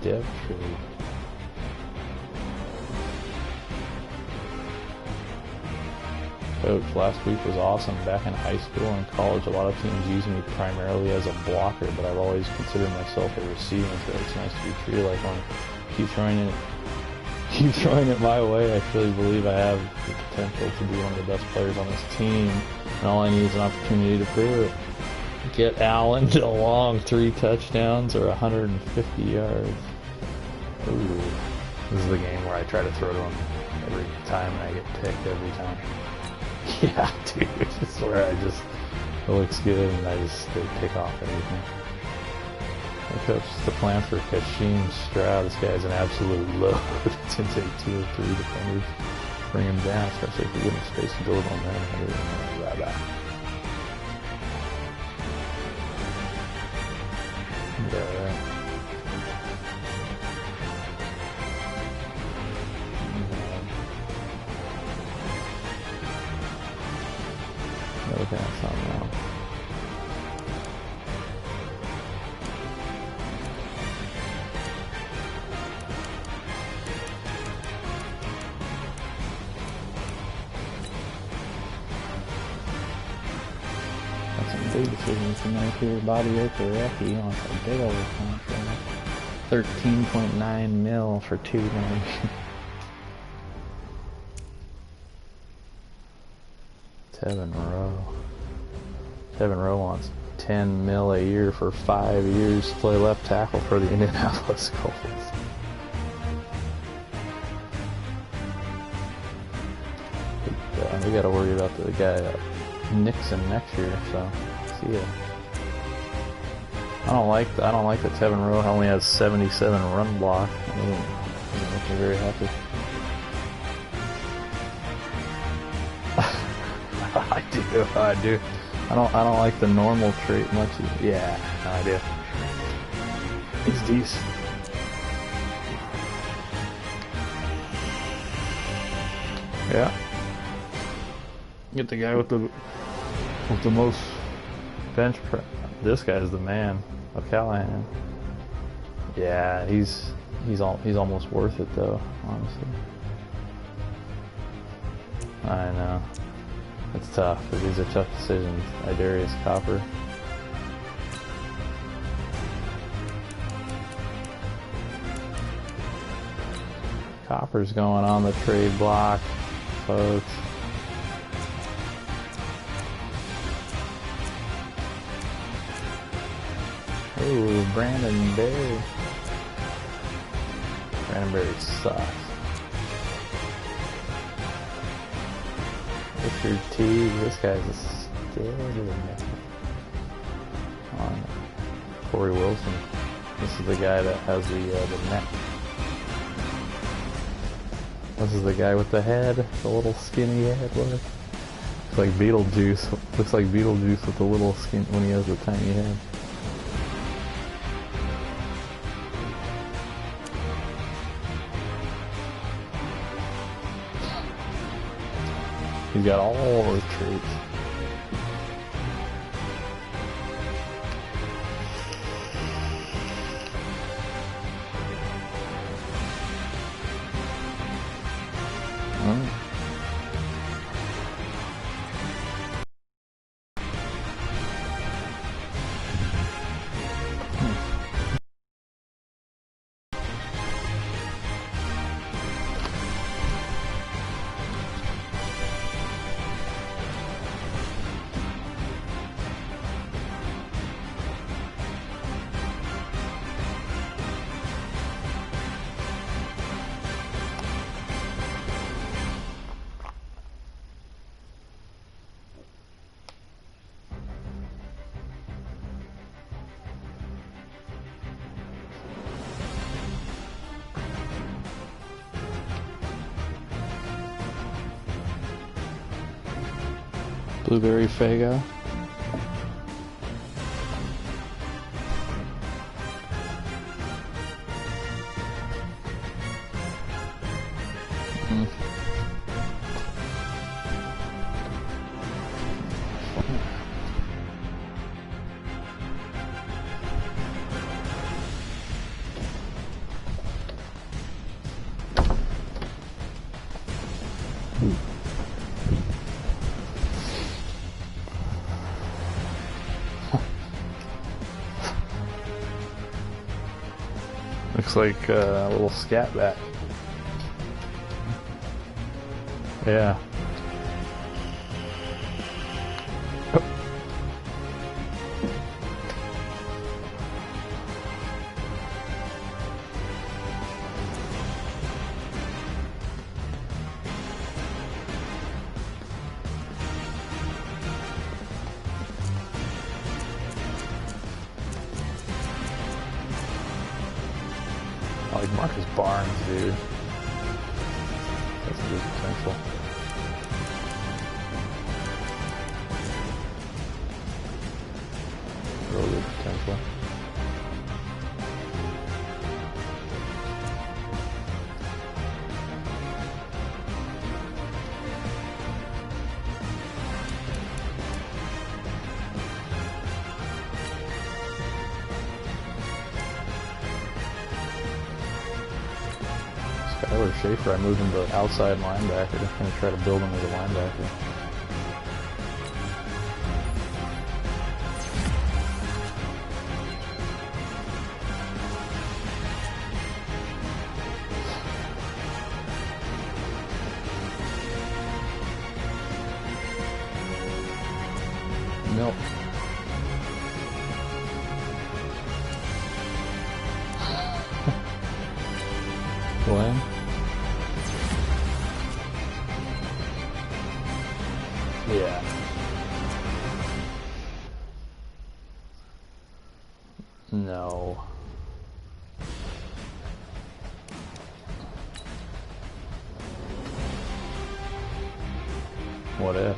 dev trade. Coach, last week was awesome. Back in high school and college, a lot of teams use me primarily as a blocker, but I've always considered myself a receiving threat. It's nice to be treated like one. Keep throwing it my way. I truly believe I have the potential to be one of the best players on this team, and all I need is an opportunity to prove it. Get Allen to long 3 touchdowns or 150 yards. Ooh, this is the game where I try to throw to him every time and I get picked every time. Yeah, dude, I swear it looks good and they pick off everything. Hey coach, the plan for Kashim Stroud. This guy's an absolute load. It's going to take 2 or 3 defenders to bring him down, especially if we give him space to build on that. Yeah, okay, that's not wrong. That's some big decisions to make here. Bobby Okereke on a big old contract. 13.9 mil for 2 games. Tevin Rowe wants 10 mil a year for 5 years to play left tackle for the Indianapolis Colts. We gotta worry about the guy Nixon next year, so see ya. I don't like that Tevin Rowe only has 77 run block. It doesn't make me very happy. I do. I don't like the normal trait much. Yeah, I do. He's decent. Yeah. Get the guy with the most bench press. This guy's the man. O'Callahan. Yeah, he's almost worth it though, honestly. I know. It's tough, but these are tough decisions. Idarius Copper. Copper's going on the trade block, folks. Ooh, Brandon Berry. Brandon Berry sucks. Richard T. This guy's a scary man. On Corey Wilson. This is the guy that has the neck. This is the guy with the head, the little skinny head. Look. Looks like Beetlejuice. Looks like Beetlejuice with the little skin when he has the tiny head. He's got all those traits. Blueberry Fago. Looks like a little scat back. Yeah. I like Marcus Barnes, dude. That's a good potential. Real good potential. Tyler Schaefer, I moved him to outside linebacker. I'm going to try to build him as a linebacker. Nope. Glenn? Yeah. No. What if?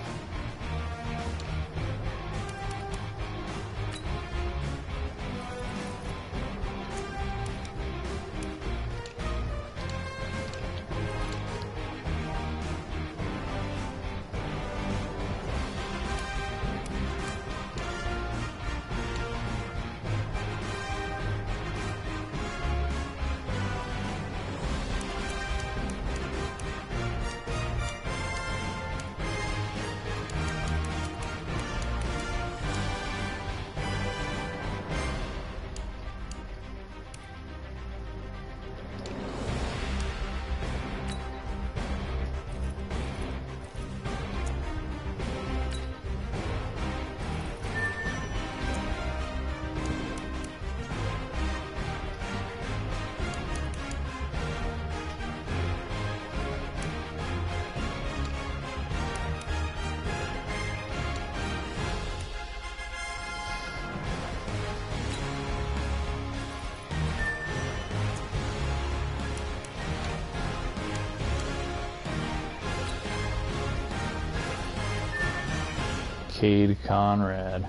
Cade Conrad.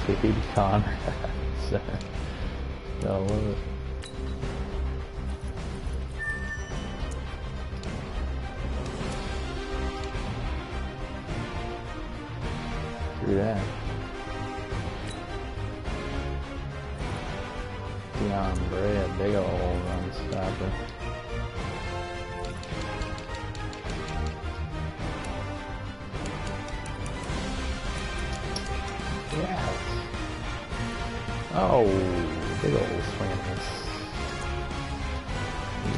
Cade Conrad. I love it. Screw that. Deion Bray, a big old run stopper. Yes. Oh, big old swing and miss.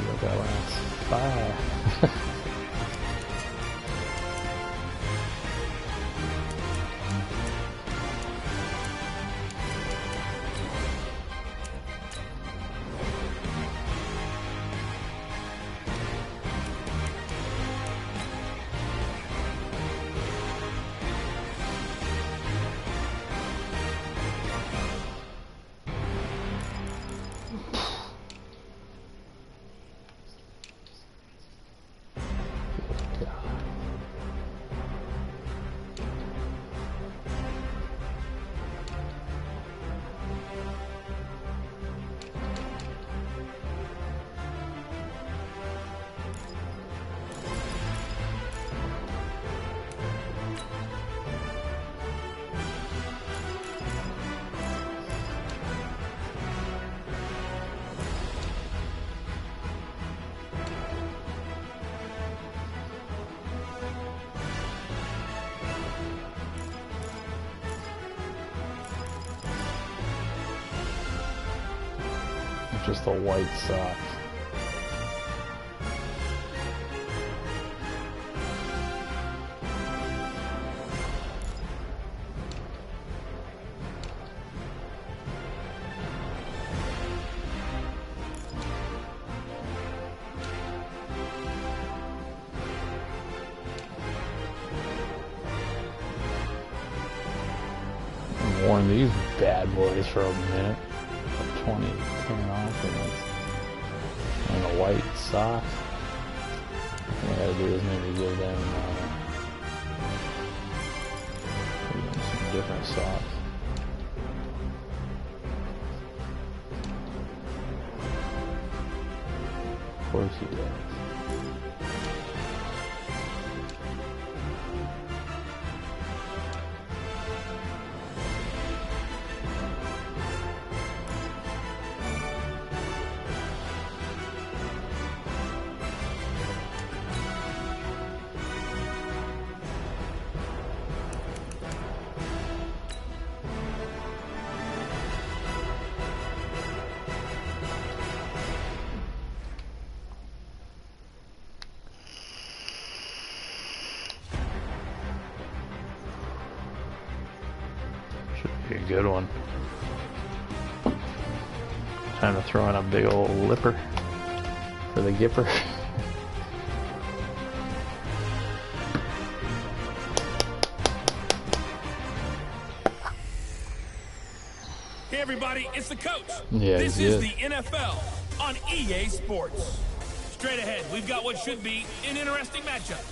Look at that last 5. Just the white socks. I've worn these bad boys for a minute. 2010 off and the white socks. What I gotta do is maybe give them some different socks. Of course he does. Should be a good one. Time to throw in a big old lipper for the gipper. Hey everybody, it's the coach. Yeah, this is the NFL on EA Sports. Straight ahead, we've got what should be an interesting matchup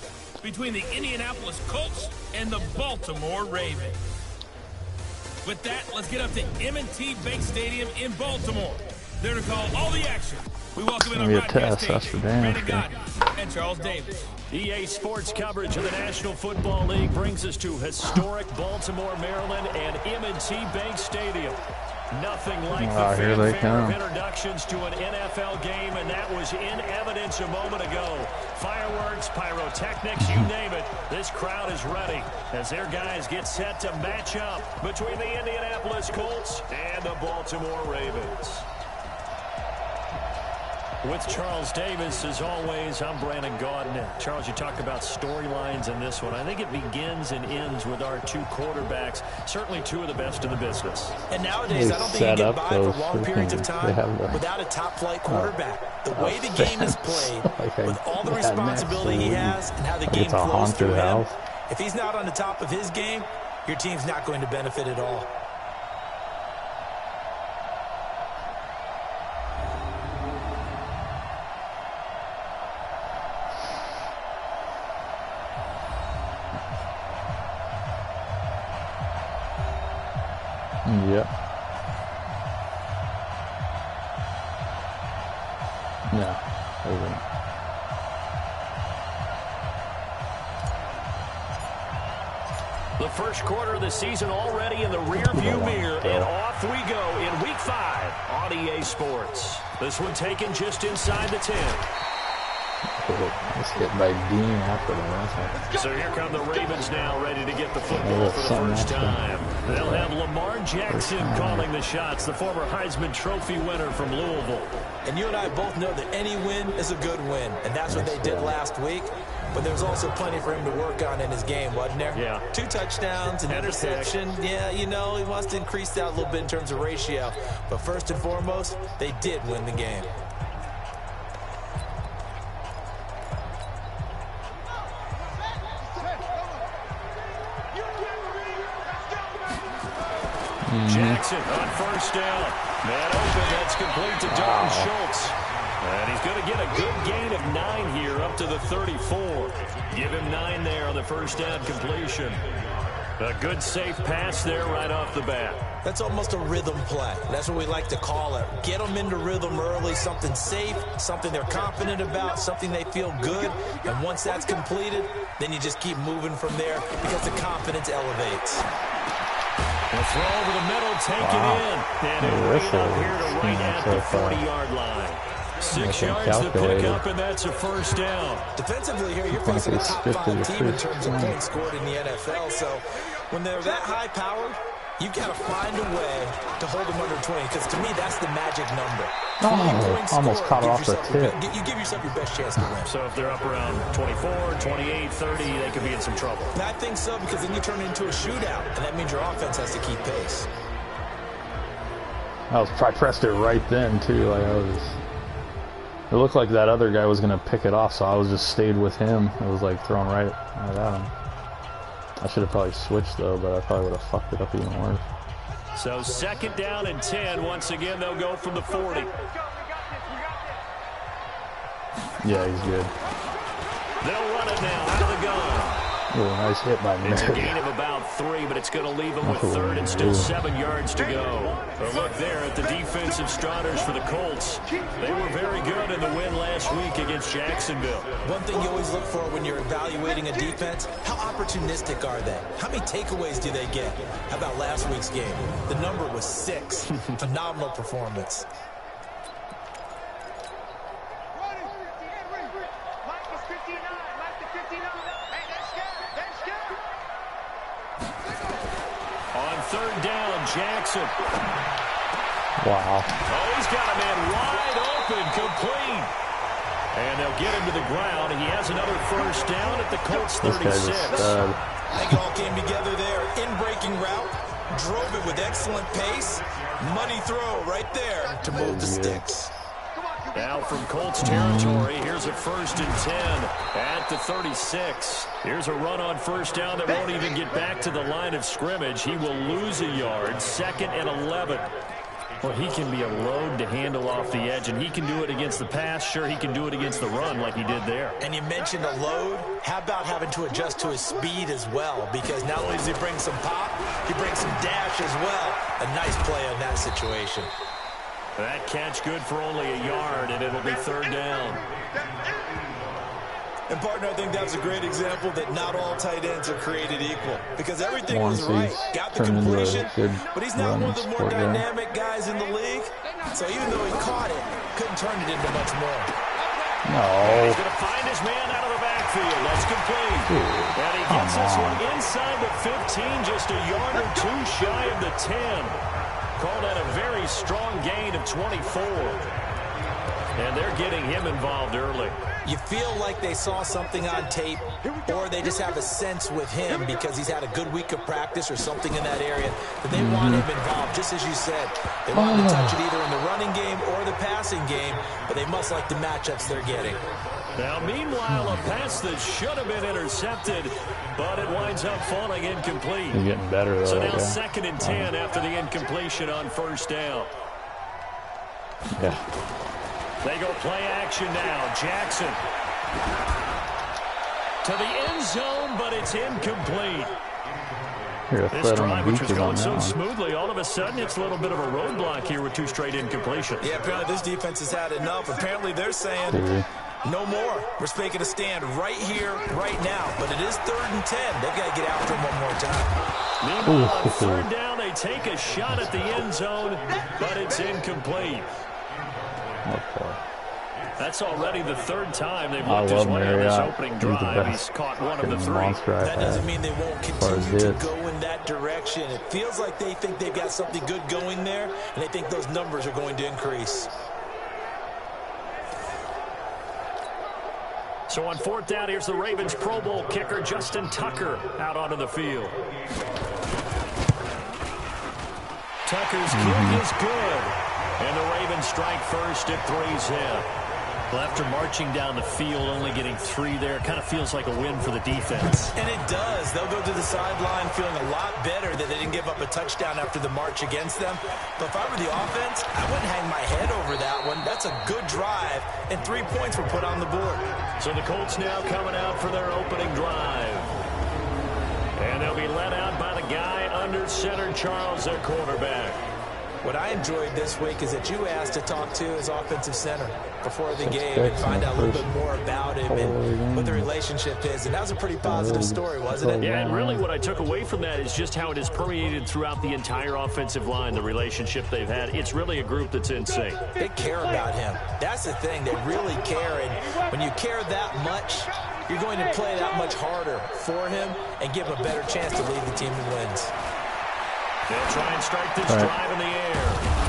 between the Indianapolis Colts and the Baltimore Ravens. With that, let's get up to M&T Bank Stadium in Baltimore. There to call all the action. We welcome in our broadcast team, Brandon Godden and Charles Davis. EA Sports coverage of the National Football League brings us to historic Baltimore, Maryland, and M&T Bank Stadium. Nothing like the fanfare of introductions to an NFL game, and that was in evidence a moment ago. Fireworks, pyrotechnics, you name it. This crowd is ready as their guys get set to match up between the Indianapolis Colts and the Baltimore Ravens. With Charles Davis, as always, I'm Brandon Godden. Charles, you talk about storylines in this one. I think it begins and ends with our two quarterbacks, certainly two of the best in the business. And nowadays, I don't think you get by for long periods of time without a top-flight quarterback. The way the game is played, with all the responsibility he has and how the game flows through him, if he's not on the top of his game, your team's not going to benefit at all. Yep. No, over. The first quarter of the season already in the rearview mirror, and off we go in Week 5 on EA Sports. This one taken just inside the 10. Let's hit by Dean after the last. So here come the Ravens now, ready to get the football for the first time. They'll have Lamar Jackson calling the shots, the former Heisman Trophy winner from Louisville. And you and I both know that any win is a good win, and that's what they did last week. But there's also plenty for him to work on in his game, wasn't there? Yeah. 2 touchdowns, an interception. Yeah, you know, he wants to increase that a little bit in terms of ratio. But first and foremost, they did win the game. Jackson on first down. Man open, that's complete to Dalton Schultz. And he's going to get a good gain of 9 here up to the 34. Give him 9 there on the first down completion. A good safe pass there right off the bat. That's almost a rhythm play. That's what we like to call it. Get them into rhythm early, something safe, something they're confident about, something they feel good. And once that's completed, then you just keep moving from there because the confidence elevates. A throw over the middle, taken in. And it bring it up here to right at the 40-yard line. 6 yards to pick up, and that's a first down. Defensively here, you're facing a top 5 team in terms of points scored in the NFL. So when they're that high-powered, You've got to find a way to hold them under 20, because to me, that's the magic number. Oh, almost caught off the tip. You give yourself your best chance to win. So if they're up around 24, 28, 30, they could be in some trouble. And I think so, because then you turn it into a shootout, and that means your offense has to keep pace. I pressed it right then, too. Like it looked like that other guy was going to pick it off, so I was just stayed with him. It was like thrown right at him. I should have probably switched, though, but I probably would have fucked it up even worse. So 2nd down and 10. Once again, they'll go from the 40. Yeah, he's good. They'll run it now out of the gun. Ooh, nice hit by Mary. It's a gain of about 3, but it's going to leave them with 3rd and still 7 yards to go. A look there at the defensive starters for the Colts. They were very good in the win last week against Jacksonville. One thing you always look for when you're evaluating a defense, how opportunistic are they? How many takeaways do they get? How about last week's game? The number was 6. Phenomenal performance. Jackson. Wow. Oh, he's got a man wide open, complete. And they'll get him to the ground. He has another 1st down at the Colts 36. I think it all came together there. In-breaking route. Drove it with excellent pace. Money throw right there to move the sticks. Now from Colts territory, here's a 1st and 10 at the 36. Here's a run on 1st down that won't even get back to the line of scrimmage. He will lose a yard. 2nd and 11. Well, he can be a load to handle off the edge, and he can do it against the pass. Sure, he can do it against the run like he did there. And you mentioned a load. How about having to adjust to his speed as well? Because not only does he bring some pop, he brings some dash as well. A nice play on that situation. That catch good for only a yard, and it'll be 3rd down. And, partner, I think that's a great example that not all tight ends are created equal. Because everything was right. Got the completion, but he's not one of the more dynamic guys in the league. So even though he caught it, couldn't turn it into much more. No. He's going to find his man out of the backfield. That's complete. And he gets this one inside the 15, just a yard or 2 shy of the 10. Called out a very strong gain of 24. And they're getting him involved early. You feel like they saw something on tape, or they just have a sense with him because he's had a good week of practice or something in that area that they want him involved, just as you said. They want him to touch it either in the running game or the passing game, but they must like the matchups they're getting. Now, meanwhile, a pass that should have been intercepted, but it winds up falling incomplete. He's getting better, though. So now 2nd and 10 after the incompletion on 1st down. Yeah. They go play action now. Jackson to the end zone, but it's incomplete. This drive, which was going so smoothly, all of a sudden it's a little bit of a roadblock here with 2 straight incompletions. Yeah, apparently this defense has had enough. Apparently they're saying no more. We're making a stand right here, right now. But it is 3rd and 10. They've got to get after him one more time. Meanwhile, on 3rd down, they take a shot at the end zone, but it's incomplete. Okay. That's already the 3rd time they've looked his way on this opening drive. He's caught one of the 3. That doesn't mean they won't continue to go in that direction. It feels like they think they've got something good going there, and they think those numbers are going to increase. So on 4th down, here's the Ravens Pro Bowl kicker, Justin Tucker, out onto the field. Tucker's kick is good. And the Ravens strike first at 3's in. Well, after marching down the field, only getting 3 there, kind of feels like a win for the defense. And it does. They'll go to the sideline feeling a lot better that they didn't give up a touchdown after the march against them. But if I were the offense, I wouldn't hang my head over that one. That's a good drive, and 3 points were put on the board. So the Colts now coming out for their opening drive. And they'll be led out by the guy under center, Charles, their quarterback. What I enjoyed this week is that you asked to talk to his offensive center before the game and find out a little bit more about him and what the relationship is. And that was a pretty positive story, wasn't it? Yeah, and really what I took away from that is just how it has permeated throughout the entire offensive line, the relationship they've had. It's really a group that's in sync. They care about him. That's the thing. They really care. And when you care that much, you're going to play that much harder for him and give him a better chance to lead the team to wins. They'll try and start this drive in the air.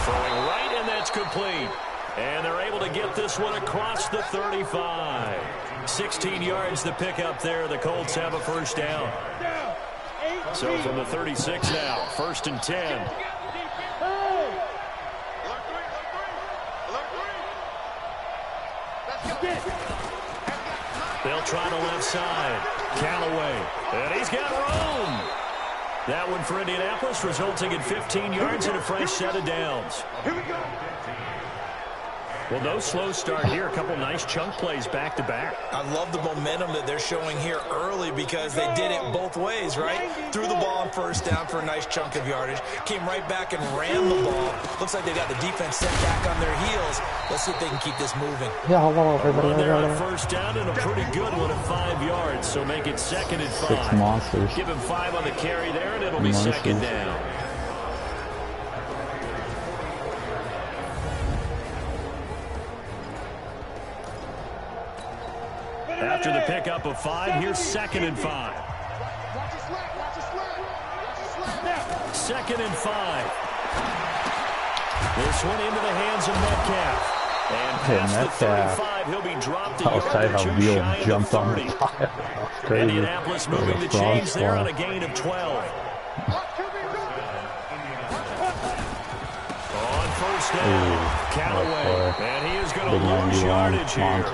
Throwing right, and that's complete. And they're able to get this one across the 35. 16 yards to pick up there. The Colts have a first down. So from the 36 now, 1st and 10. They'll try the left side. Callaway. And he's got room. That one for Indianapolis, resulting in 15 yards and a fresh set of downs. Here we go. Well, no slow start here. A couple nice chunk plays back-to-back. I love the momentum that they're showing here early because they did it both ways, right? Threw the ball on first down for a nice chunk of yardage. Came right back and ran the ball. Looks like they got the defense set back on their heels. Let's see if they can keep this moving. Run there on first down and a pretty good one at 5 yards. So make it 2nd and 5. 6 monsters. Give him 5 on the carry there, and it'll be 2nd down. After the pickup of 5, here's 2nd and 5. 2nd and 5. This one into the hands of Metcalf. And past the 35, he'll be dropped a yard or two shy of the 30. Indianapolis moving the chains there on a gain of 12. On first down, Callaway. And he is going to lose yardage here.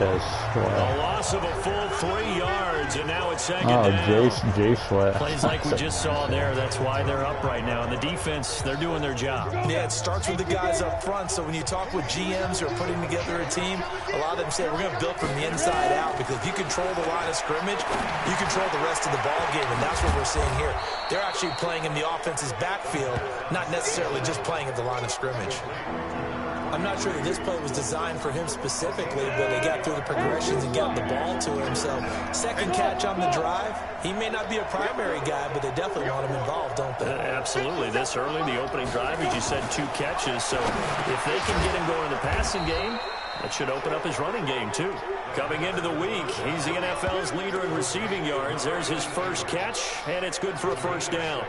A loss of a full 3 yards, and now it's 2nd down. Jay Sweat. Plays like we just saw there. That's why they're up right now. And the defense, they're doing their job. Yeah, it starts with the guys up front. So when you talk with GMs who are putting together a team, a lot of them say we're going to build from the inside out, because if you control the line of scrimmage, you control the rest of the ball game, and that's what we're seeing here. They're actually playing in the offense's backfield, not necessarily just playing at the line of scrimmage. I'm not sure that this play was designed for him specifically, but they got through the progressions and got the ball to him. So, second catch on the drive. He may not be a primary guy, but they definitely want him involved, don't they? Absolutely. This early, the opening drive, as you said, 2 catches. So, if they can get him going in the passing game, that should open up his running game, too. Coming into the week, he's the NFL's leader in receiving yards. There's his first catch, and it's good for a first down.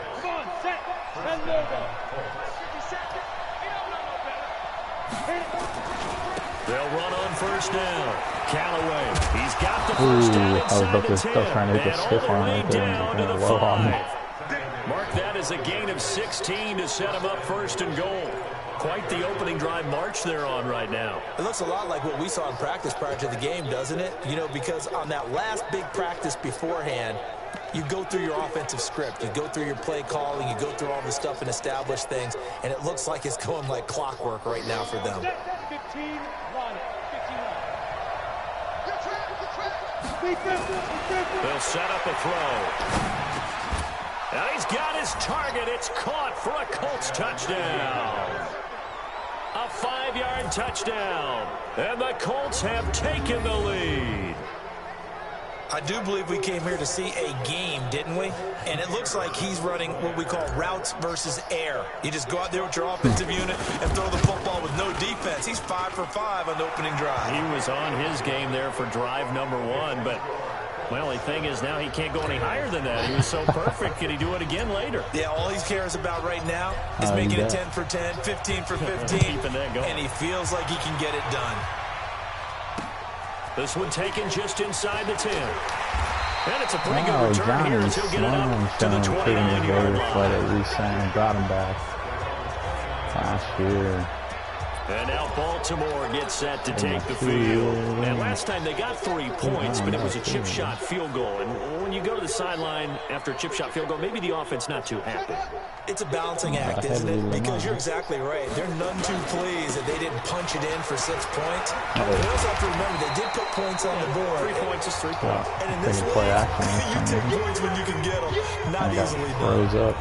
They'll run on first down. Callaway, he's got the first down inside the 10. And all the way down to the 5. Mark that as a gain of 16 to set him up 1st and goal. Quite the opening drive march they're on right now. It looks a lot like what we saw in practice prior to the game, doesn't it? You know, because on that last big practice beforehand, you go through your offensive script. You go through your play calling. You go through all the stuff and establish things. And it looks like it's going like clockwork right now for them. They'll set up a throw. And he's got his target. It's caught for a Colts touchdown. A 5-yard touchdown. And the Colts have taken the lead. I do believe we came here to see a game, didn't we? And it looks like he's running what we call routes versus air. You just go out there with your offensive unit and throw the football with no defense. He's 5 for 5 on the opening drive. He was on his game there for drive number 1, but, well, the thing is now he can't go any higher than that. He was so perfect. Can he do it again later? Yeah, all he cares about right now is making it 10 for 10, 15 for 15, keeping that going. And he feels like he can get it done. This one taken just inside the 10. And it's a pretty good return here as he'll get it up to the 29-yard line. Got him back last year. And now Baltimore gets set to take the field. And last time they got 3 points, but it was a chip shot field goal. And when you go to the sideline after a chip shot field goal, maybe the offense not too happy. It's a balancing act, isn't it? Because you're exactly right. They're none too pleased that they didn't punch it in for 6 points. You also have to remember, they did put points on the board. 3 points is 3 points. And in this league, you take points when you can get them. Not easily done.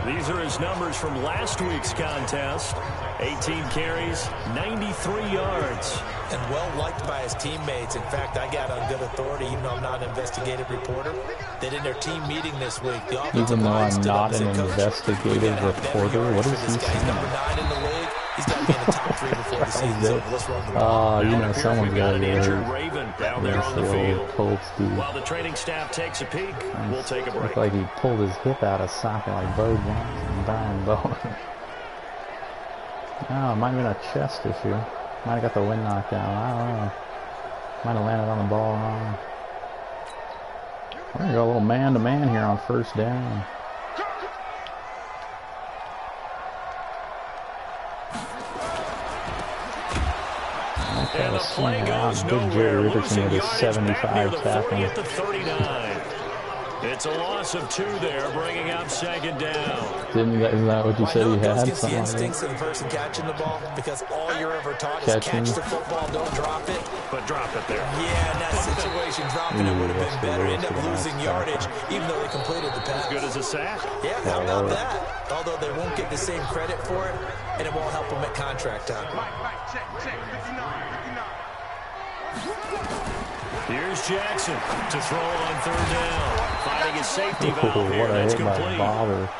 These are his numbers from last week's contest. 18 carries, 93 yards. And well liked by his teammates. In fact, I got on good authority, even though I'm not an investigative reporter, that in their team meeting this week, the offensive even though line I'm not an investigative reporter, what is he saying? He's number 9 in the league. He's got to be in the top 3 before the season's over. Let's run the ball. You know, someone's got to be injured hurt. Raven. down there on the field. Colts dude. While the training staff takes a peek, we'll take a break. Looked like he pulled his hip out of socket like Bo Johnson and Brian Bowen. Oh, it might have been a chest issue. Might have got the wind knocked down. I don't know. Might have landed on the ball wrong. We're going to go a little man-to-man here on first down. And the play goes nowhere. Losing yardage back near the 40 at the 39. It's a loss of 2 there, bringing up second down. Isn't that what you said he had? Gets the instincts of the person catching the ball, because all you're ever taught is catch the football, don't drop it. But drop it there. Yeah, in that situation, dropping it would have been better. End up losing yardage, even though they completed the pass. As good as a sack. Yeah, how about that? Although they won't get the same credit for it, and it won't help them at contract time. Here's Jackson to throw on third down. Finding his safety valve here. That's complete.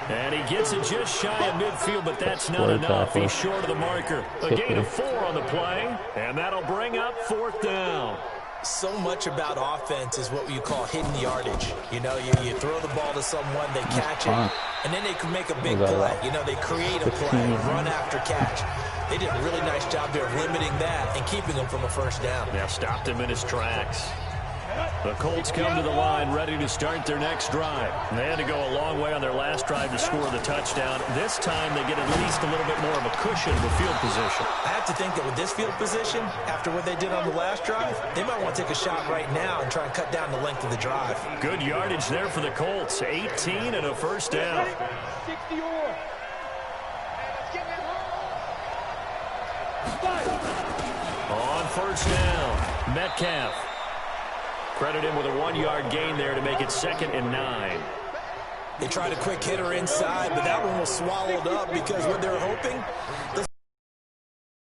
And he gets it just shy of midfield, but that's not enough. He's short of the marker. A gain of 4 on the play, and that'll bring up 4th down. So much about offense is what you call hidden yardage. You know, you throw the ball to someone, they catch it, and then they can make a big play. You know, they create a play, run after catch. They did a really nice job there of limiting that and keeping him from a first down. Now stopped him in his tracks. The Colts come to the line ready to start their next drive. They had to go a long way on their last drive to score the touchdown. This time they get at least a little bit more of a cushion with field position. I have to think that with this field position, after what they did on the last drive, they might want to take a shot right now and try and cut down the length of the drive. Good yardage there for the Colts. 18 and a first down. On first down, Metcalf. Credit him with a 1-yard gain there to make it 2nd and 9. They tried a quick hitter inside, but that one was swallowed up because what they're hoping, they'll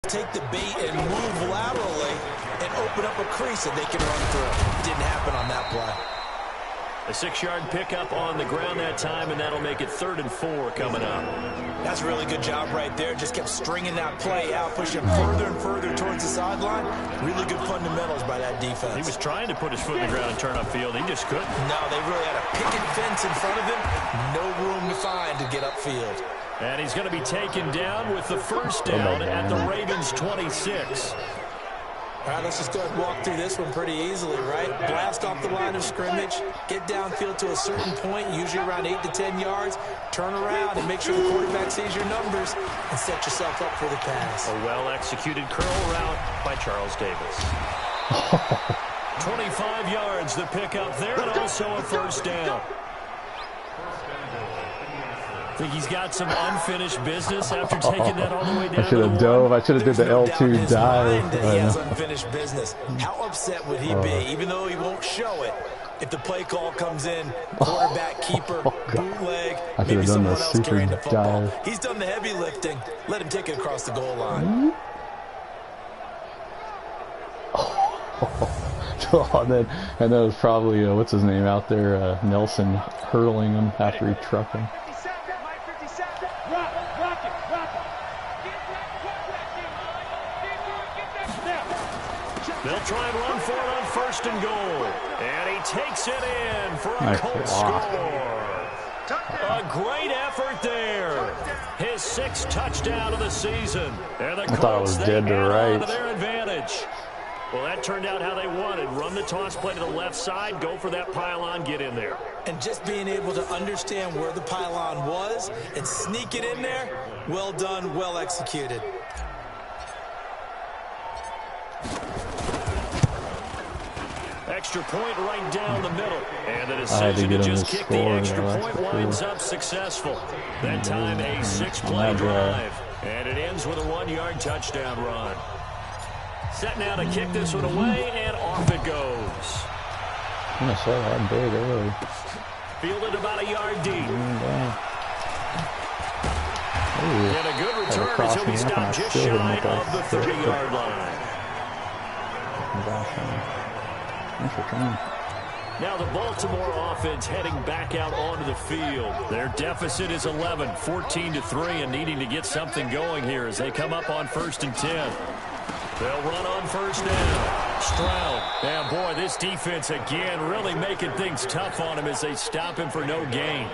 take the bait and move laterally and open up a crease that they can run through. Didn't happen on that play. A 6-yard pickup on the ground that time, and that'll make it 3rd and 4 coming up. That's a really good job right there. Just kept stringing that play out, pushing further and further towards the sideline. Really good fundamentals by that defense. He was trying to put his foot in the ground and turn upfield. He just couldn't. No, they really had a picket fence in front of him. No room to find to get upfield. And he's going to be taken down with the first down at the Ravens' 26. All right, let's just go ahead and walk through this one pretty easily, right? Blast off the line of scrimmage, get downfield to a certain point, usually around 8 to 10 yards, turn around and make sure the quarterback sees your numbers and set yourself up for the pass. A well-executed curl route by Charles Davis. 25 yards, the pickup there, and also a first down. I think he's got some unfinished business after taking that all the way down. I should have dove. I should have did the L2 dive. He has unfinished business. How upset would he be, even though he won't show it, if the play call comes in, quarterback, keeper, bootleg, maybe someone else carrying the football. He's done the heavy lifting. Let him take it across the goal line. And that was probably, what's his name out there, Nelson hurling him after he trucked him. They'll try and run for it on 1st and goal. And he takes it in for a Colts score. A great effort there. His 6th touchdown of the season. And the Colts, they add on to their advantage. Well, that turned out how they wanted. Run the toss play to the left side, go for that pylon, get in there. And just being able to understand where the pylon was and sneak it in there, well done, well executed. Extra point right down the middle. And the decision to just kick the extra point winds up successful. That time a 6-play drive. And it ends with a 1-yard touchdown run. Set now to kick this one away, and off it goes. I'm going to say that big early. Fielded about a yard deep. And a good return until we stop just shy of the 30-yard line. Thanks for trying. Now the Baltimore offense heading back out onto the field. Their deficit is 11, 14-3, and needing to get something going here as they come up on 1st and 10. They'll run on 1st down. Stroud Yeah, boy, this defense again really making things tough on him as they stop him for no gain.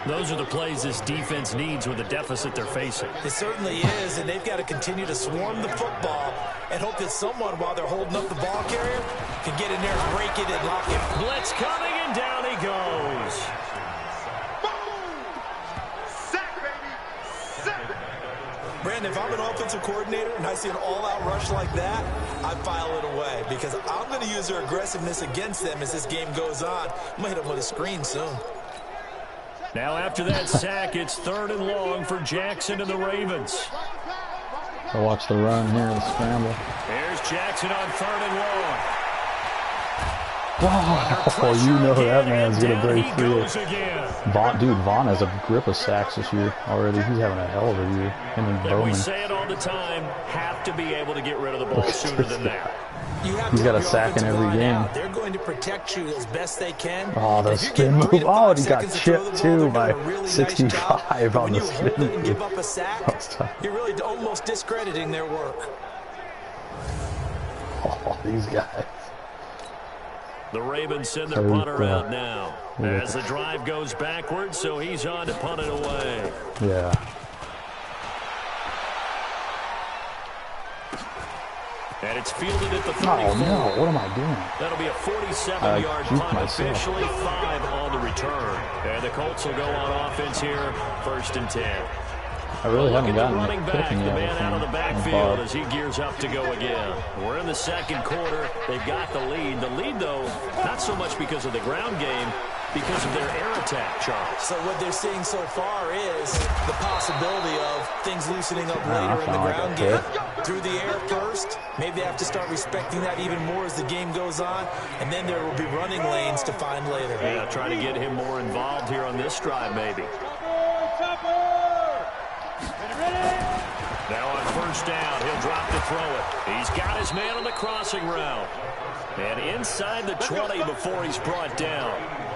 Those are the plays this defense needs with the deficit they're facing. It certainly is, and they've got to continue to swarm the football and hope that someone, while they're holding up the ball carrier, can get in there and break it and lock it. Blitz coming, and down he goes. Brandon, if I'm an offensive coordinator and I see an all-out rush like that, I file it away because I'm going to use their aggressiveness against them as this game goes on. I'm going to hit them with a screen soon. Now after that sack, it's 3rd and long for Jackson and the Ravens. I watch the run here, the scramble. Here's Jackson on 3rd and long. Oh, you know that man's going to break through. Vaughn has a grip of sacks this year already. He's having a hell of a year. Him and Bowman. We say it all the time, have to be able to get rid of the ball sooner than that. He's got a sack in every game. They're going to protect you as best they can. Oh, the spin move. Oh, and he got chipped too by 65 on the spin move. Give up a sack, you're really almost discrediting their work. Oh, these guys. The Ravens send their punter out now as the drive goes backwards, so he's on to punt it away. Yeah. And it's fielded at the 34. Oh, no. What am I doing? That'll be a 47-yard punt, officially 5 on the return. And the Colts will go on offense here, 1st and 10. I really haven't gotten running back, the man out of the backfield as he gears up to go again. We're in the 2nd quarter. They've got the lead. The lead, though, not so much because of the ground game, because of their air attack, Charles. So what they're seeing so far is the possibility of things loosening up later in the ground game. Through the air first. Maybe they have to start respecting that even more as the game goes on. And then there will be running lanes to find later. Yeah, trying to get him more involved here on this drive, maybe. Now on 1st down, he'll drop to throw it. He's got his man on the crossing route. And inside the 20 before he's brought down.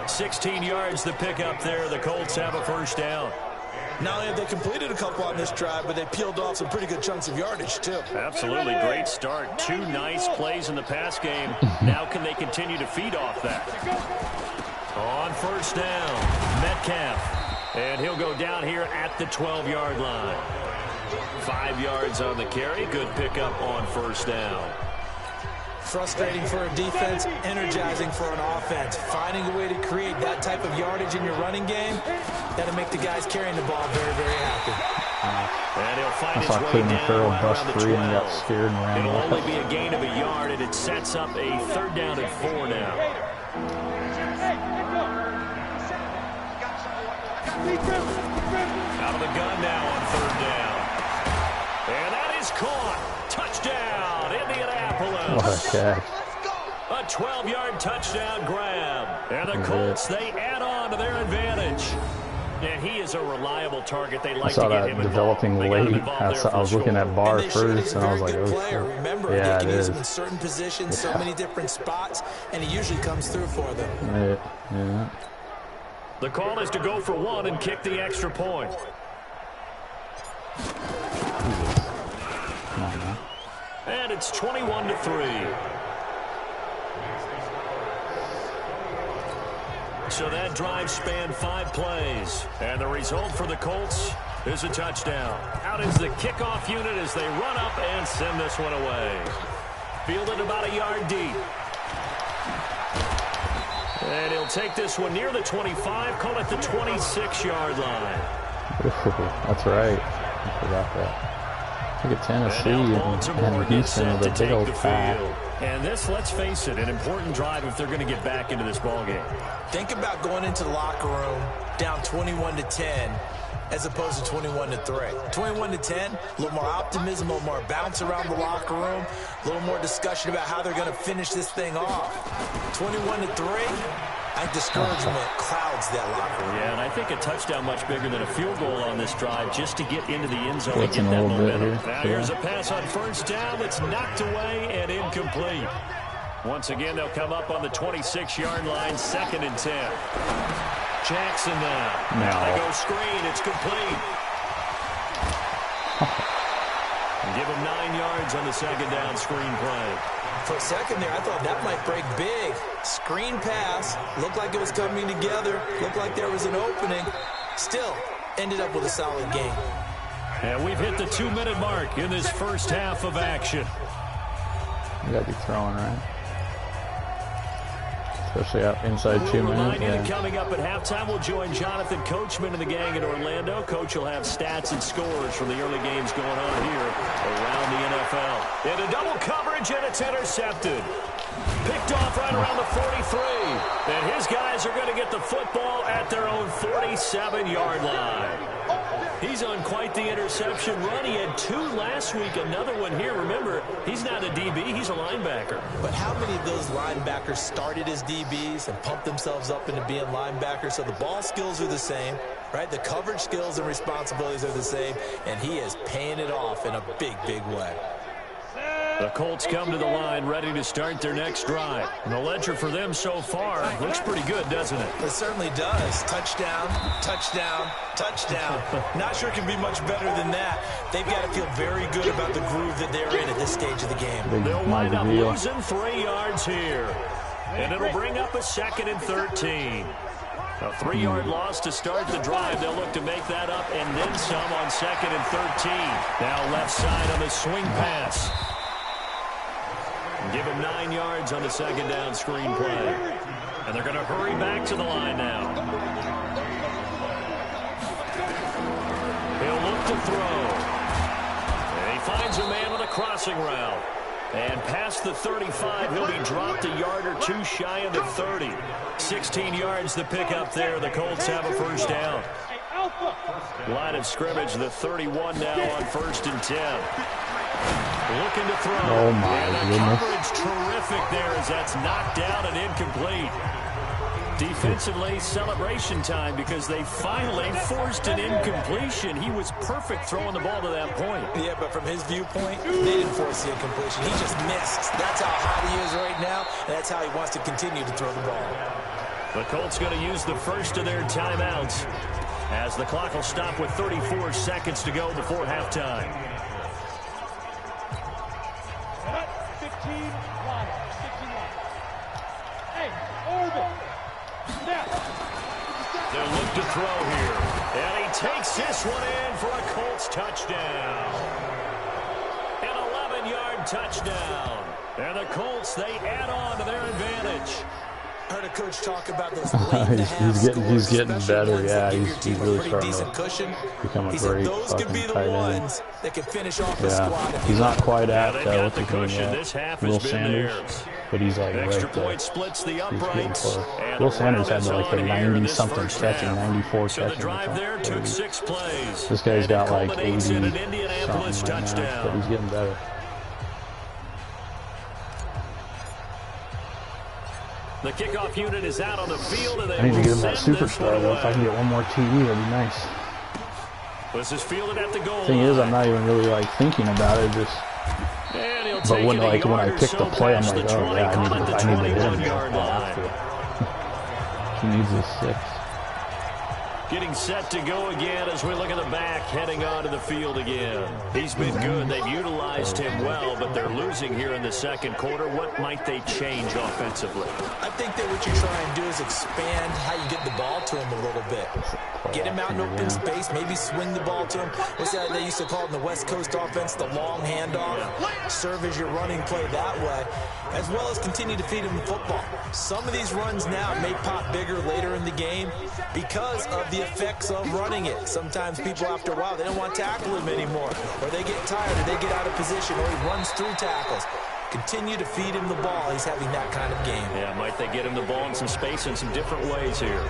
16 yards to pick up there. The Colts have a 1st down. Not only have they completed a couple on this drive, but they peeled off some pretty good chunks of yardage, too. Absolutely. Great start. 2 nice plays in the pass game. Now can they continue to feed off that? On 1st down, Metcalf. And he'll go down here at the 12-yard line. 5 yards on the carry. Good pickup on 1st down. Frustrating for a defense, energizing for an offense. Finding a way to create that type of yardage in your running game, that'll make the guys carrying the ball very, very happy. And he'll find his way Cleveland down Farrell right bust around the 3 and 12. got scared and ran It'll off. only be a gain of a yard, and it sets up a 3rd down and 4 now. Out of the gun now on 3rd down. And that is caught. Touchdown, Indianapolis. What a catch. A 12-yard touchdown grab. And the Colts, they add on to their advantage. And he is a reliable target. They like I saw to get that him developing late. I was looking at Barr first, and I was like, oh, shit. Remember, Yeah, they can it use is. him in certain positions, so many different spots, and he usually comes through for them. Yeah. The call is to go for 1 and kick the extra point. Come on, man. And it's 21-3. So that drive spanned 5 plays. And the result for the Colts is a touchdown. Out is the kickoff unit as they run up and send this one away. Fielded about a yard deep. And he'll take this one near the 25, call it the 26-yard line. That's right. I forgot that. Look at Tennessee and Houston with a big old pack. And this, let's face it, an important drive if they're going to get back into this ballgame. Think about going into the locker room down 21-10 as opposed to 21-3. 21-10, a little more optimism, a little more bounce around the locker room, a little more discussion about how they're going to finish this thing off. 21-3, I think discouragement clouds that locker room. Yeah, and I think a touchdown much bigger than a field goal on this drive just to get into the end zone and Blitzing get a that little bit momentum. here. Now here's a pass on 1st down that's knocked away and incomplete. Once again, they'll come up on the 26-yard line, 2nd and 10. Jackson now. Now they go screen. It's complete. Give him 9 yards on the 2nd down screen play. For a second there, I thought that might break big. Screen pass. Looked like it was coming together. Looked like there was an opening. Still, ended up with a solid game. And we've hit the 2-minute mark in this first half of action. You got to be throwing, right? Especially out inside 2 minutes. Yeah. Coming up at halftime, we'll join Jonathan Coachman and the gang in Orlando. Coach will have stats and scores from the early games going on here around the NFL. Into double coverage, and it's intercepted. Picked off right around the 43. And his guys are going to get the football at their own 47-yard line. He's on quite the interception run. He had 2 last week, another one here. Remember, he's not a DB, he's a linebacker. But how many of those linebackers started as DBs and pumped themselves up into being linebackers? So the ball skills are the same, right? The coverage skills and responsibilities are the same, and he is paying it off in a big, big way. The Colts come to the line ready to start their next drive. And the ledger for them so far looks pretty good, doesn't it? It certainly does. Touchdown, touchdown, touchdown. Not sure it can be much better than that. They've got to feel very good about the groove that they're in at this stage of the game. They'll wind up losing 3 yards here. And it'll bring up a 2nd and 13. A 3-yard loss to start the drive. They'll look to make that up and then some on 2nd and 13. Now left side on the swing pass. Give him 9 yards on the 2nd down screen play. And they're going to hurry back to the line now. He'll look to throw. And he finds a man with a crossing route. And past the 35, he'll be dropped a yard or 2 shy of the 30. 16 yards to pick up there. The Colts have a first down. Line of scrimmage, the 31 now on 1st and 10. Looking to throw. Oh, my goodness. Coverage terrific there as that's knocked down and incomplete. Defensively, celebration time because they finally forced an incompletion. He was perfect throwing the ball to that point. Yeah, but from his viewpoint, they didn't force the incompletion. He just missed. That's how hot he is right now, and that's how he wants to continue to throw the ball. The Colts going to use the first of their timeouts as the clock will stop with 34 seconds to go before halftime. They'll look to throw here. And he takes this one in for a Colts touchdown. An 11-yard touchdown. And the Colts, they add on to their advantage. Heard a coach talk about those late he's getting better. Yeah, he's really starting to become a great those could be the ones that can finish off the squad. He's not quite at what the cushion. This half has been theirs. But he's like extra right there. Point splits the uprights. Will Sanders had like a 90-something catching, 94 so catching. The drive there took 6 plays. This guy's got like 80 something right touchdown. Now, but he's getting better. The kickoff unit is out on the field. And they I need to get him that superstar though. If I can get one more TD, that'd be nice. This is fielded at the goal. Thing is, I'm not even really like thinking about it. Just, but when I pick the play, I'm like, oh yeah, I need to hit him after. He needs his 6. Getting set to go again as we look at the back, heading onto the field again. He's been good. They've utilized him well, but they're losing here in the second quarter. What might they change offensively? I think that what you try and do is expand how you get the ball to him a little bit. Get him out in open space, maybe swing the ball to him. What's that they used to call it in the West Coast offense, the long handoff? Serve as your running play that way, as well as continue to feed him the football. Some of these runs now may pop bigger later in the game because of the effects of running it. Sometimes people, after a while, they don't want to tackle him anymore, or they get tired, or they get out of position, or he runs through tackles. Continue to feed him the ball. He's having that kind of game. Yeah, might they get him the ball in some space in some different ways here.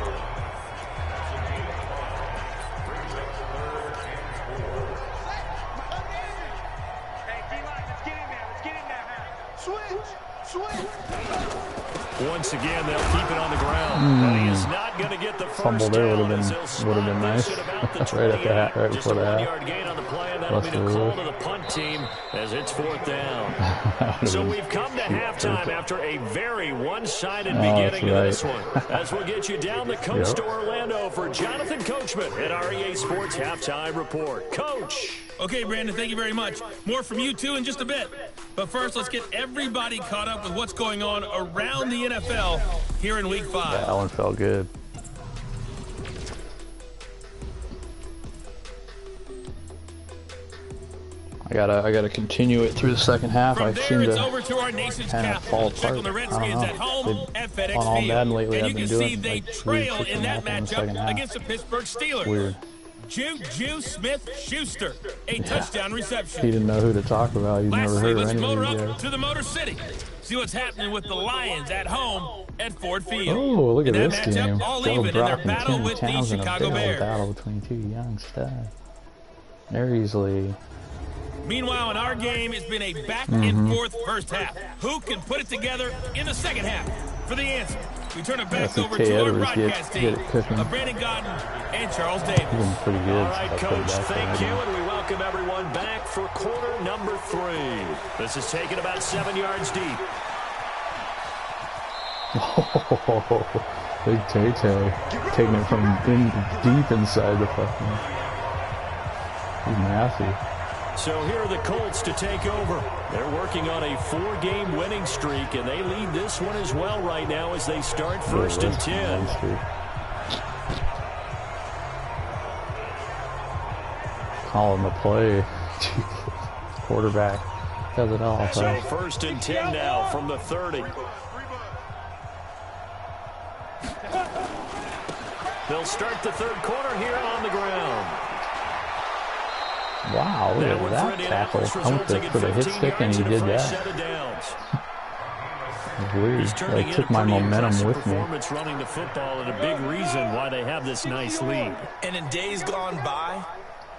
Once again, they'll keep it on the ground. And he is not going to get the first there down. would have been nice. Right at the hat, right before the hat. That'll be the call to the punt team as it's 4th down. So we've come to halftime after a very one-sided beginning to this one. As we'll get you down the coast to Orlando for Jonathan Coachman at our EA Sports Halftime Report. Coach. Okay, Brandon, thank you very much. More from you two in just a bit. But first, let's get everybody caught up with what's going on around the NFL here in Week 5. That one felt good. I gotta continue it through the second half. From I there, seem it's to over to our nation's kind of fall capital. Check apart. on the Redskins at home at FedEx on all Field. Madden lately, And I've you been can doing see they like trail weird in that second matchup half. against the Pittsburgh Steelers. Weird. Juju Smith-Schuster, a touchdown reception. He didn't know who to talk about. He's never Lastly, heard of let's any motor of these up guys. to the Motor City. See what's happening with the Lions at home at Ford Field. Oh, look at in this that matchup, game. all Joe even in their Brock battle and with Tim the Townsend, Chicago a Bears. battle between two young studs. They're easily... Meanwhile, in our game, it's been a back-and-forth first half. Who can put it together in the second half? For the answer, we turn it back over to our broadcast team of Brandon Godden and Charles Davis. He's pretty good. All right, Coach, thank you, and we welcome everyone back for quarter number 3. This is taken about 7 yards deep. Oh, big Tay-Tay. Taking it from deep inside the fucking... He's massive. So here are the Colts to take over. They're working on a 4-game winning streak, and they lead this one as well right now as they start 1st and 10. Calling the play. Quarterback does it all. So 1st and 10 now from the 30. They'll start the 3rd quarter here on the ground. Wow, look at that tackle. I went for the hit stick and he did that. Weird. I took my momentum with me. Running the football and a big reason why they have this nice lead. And in days gone by,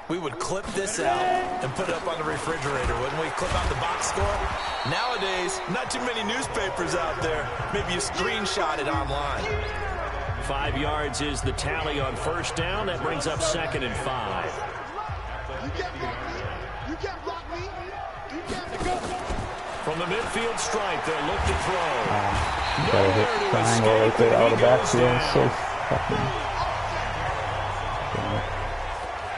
we would clip this out and put it up on the refrigerator, wouldn't we? Clip out the box score. Nowadays, not too many newspapers out there. Maybe you screenshot it online. 5 yards is the tally on 1st down. That brings up 2nd and 5. From the midfield stripe, they'll look to throw. Gotta hit triangle right there out of the backfield. So fucking...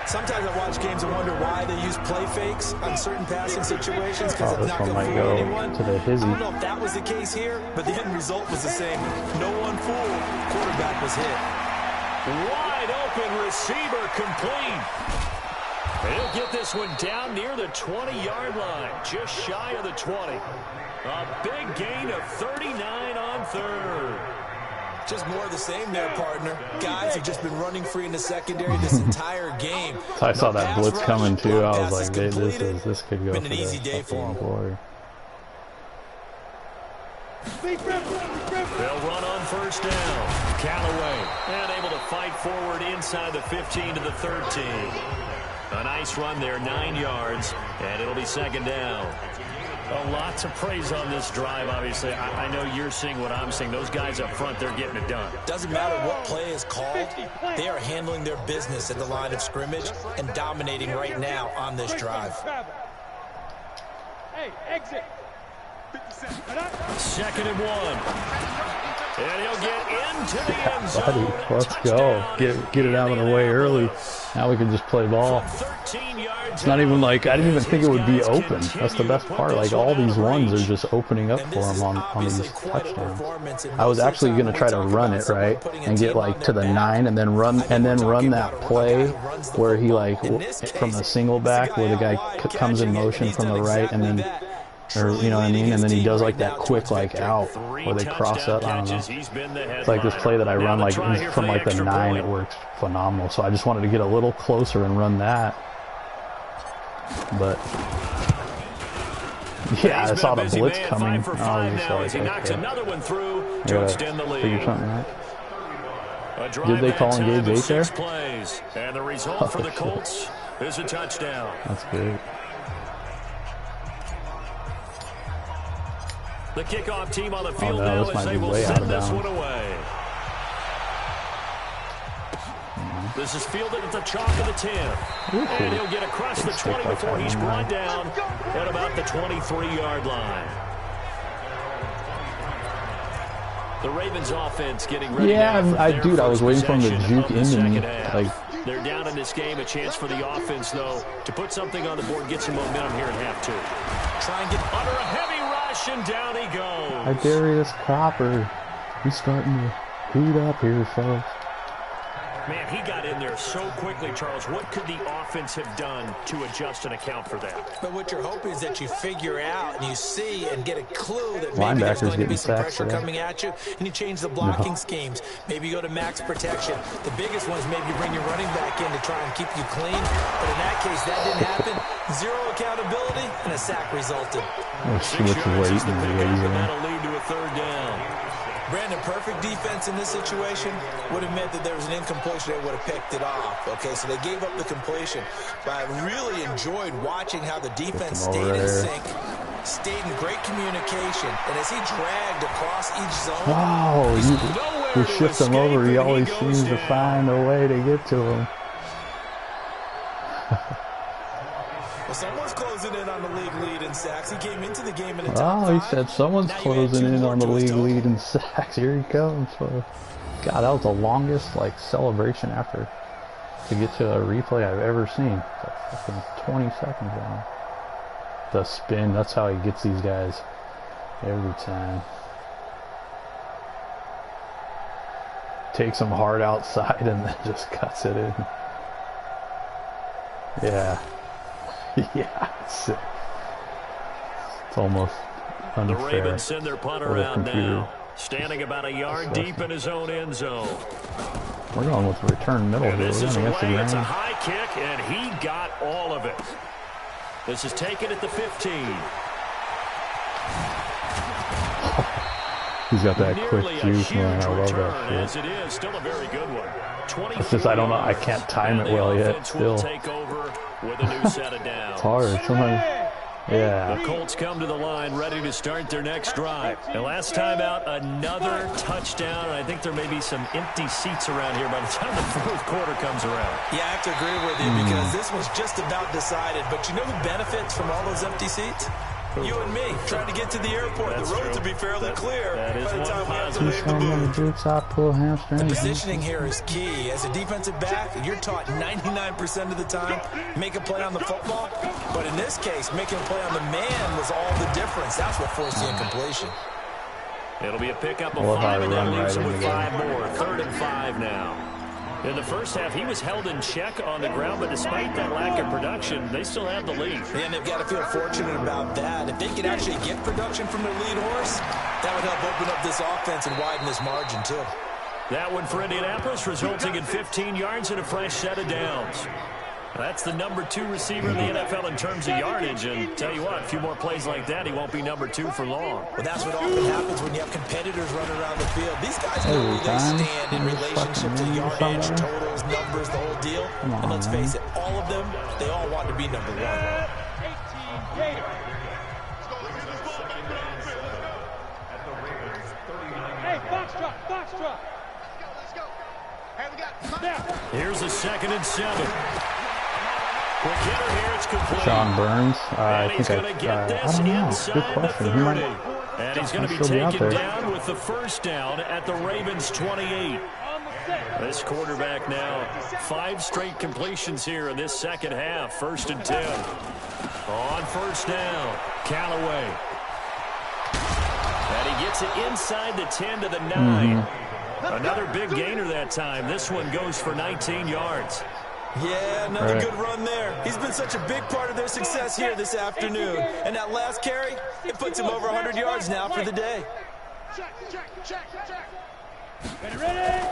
Sometimes I watch games and wonder why they use play fakes on certain passing situations because it's not going to fool anyone. To the hizzy. I don't know if that was the case here, but the end result was the same. No one fooled. Quarterback was hit. Wide open receiver complete. He'll get this one down near the 20-yard line, just shy of the 20. A big gain of 39 on 3rd. Just more of the same there, partner. Guys have just been running free in the secondary this entire game. I saw that blitz coming too. I was like, hey, this could go been an easy day for him. Glory. They'll run on 1st down. Callaway, and able to fight forward inside the 15 to the 13. A nice run there, 9 yards, and it'll be 2nd down. A lot to praise on this drive, obviously. I know you're seeing what I'm seeing. Those guys up front, they're getting it done. Doesn't matter what play is called. They are handling their business at the line of scrimmage and dominating right now on this drive. Hey, exit. 2nd and 1. And he'll get into the end zone. Buddy, let's go. Get it out of the way early. Now we can just play ball. It's not even like, I didn't even think it would be open. That's the best part. Like, all these ones are just opening up for him on these touchdowns. I was actually going to try to run it, right, and get, like, to the 9 and then run that play where he, like, from the single back where the guy comes in motion from the right and then... Or, you know what I mean? And then he does like that quick like out where they cross up. I don't know. It's like this play that I run like from like the 9. It works phenomenal. So I just wanted to get a little closer and run that. But yeah, I saw the blitz coming. I was just like, okay. I gotta figure something out. Did they call engage 8 there? And the result for the Colts is a touchdown. That's good. The kickoff team on the field no, now as they will send this one away. This is fielded at the chalk of the 10. And he'll get across the 20 before he's brought down at about the 23-yard line. The Ravens offense getting ready. Yeah, I was waiting for him to juke into me. Like, they're down in this game. A chance for the offense, though, to put something on the board, get some momentum here at half 2. Try and get under a heavy rush, and down he goes. Darius Copper. He's starting to heat up here, fellas. Man, he got in there so quickly, Charles. What could the offense have done to adjust and account for that? But what you're hoping is that you figure out and you see and get a clue that maybe there's going to be some pressure coming at you, and you change the blocking schemes. Maybe you go to max protection. The biggest one is maybe you bring your running back in to try and keep you clean. But in that case, that didn't happen. Zero accountability, and a sack resulted. Switch weight and that'll lead to a 3rd down. Brandon, perfect defense in this situation would have meant that there was an incompletion. They would have picked it off. Okay, so they gave up the completion. But I really enjoyed watching how the defense stayed in sync, stayed in great communication, and as he dragged across each zone. Oh, you shift him over. He always seems to find a way to get to him. Well, someone's closing in on the league lead in sacks. He came into the game in a top 5. He said someone's closing in on the league lead in sacks. Here he comes. God, that was the longest celebration after to get to a replay I've ever seen. It's like 20 seconds long. The spin, that's how he gets these guys every time. Takes them hard outside and then just cuts it in. Yeah. Yeah, it's almost unfair. The Ravens send their punter out now, standing about a yard deep in his own end zone. We're going with the return middle here. This is away. It's a high kick, and he got all of it. This is taken at the 15. He's got that quick juice, man. I love that shit. As it is, still a very good one. It's just I don't know. I can't time it well yet. Still. Take over with a new set of downs. It's hard. Sometimes, yeah. The Colts come to the line ready to start their next drive. And last time out, another touchdown. And I think there may be some empty seats around here by the time the 4th quarter comes around. Yeah, I have to agree with you because this was just about decided. But you know who benefits from all those empty seats? You and me, trying to get to the airport. That's the roads true. will be fairly clear by the time we have to leave the booth. The positioning here is key. As a defensive back, you're taught 99% of the time, make a play on the football. But in this case, making a play on the man was all the difference. That's what forced the incompletion. It'll be a pickup of 5, and that leaves him with 5 more. 3rd and 5 now. In the first half, he was held in check on the ground, but despite that lack of production, they still have the lead. And they've got to feel fortunate about that. If they can actually get production from their lead horse, that would help open up this offense and widen this margin, too. That one for Indianapolis, resulting in 15 yards and a fresh set of downs. That's the number 2 receiver in the NFL in terms of yardage, and tell you what, a few more plays like that, he won't be number 2 for long. Well, that's what often happens when you have competitors running around the field. These guys know where they stand in relationship to yardage, totals, numbers, the whole deal. And let's face it, all of them, they all want to be number 1. Hey, box truck. Here's a 2nd and 7. Quick hitter here, it's complete. Sean Burns, I think I don't know. Good question. He might, and he's going to be taken down with the 1st down at the Ravens 28. This quarterback now, 5 straight completions here in this 2nd half. 1st and 10. On 1st down, Callaway. And he gets it inside the 10 to the 9. Another big gainer that time. This one goes for 19 yards. Yeah, another good run there. He's been such a big part of their success here this afternoon. And that last carry, it puts him over 100 yards now for the day. Check. Ready?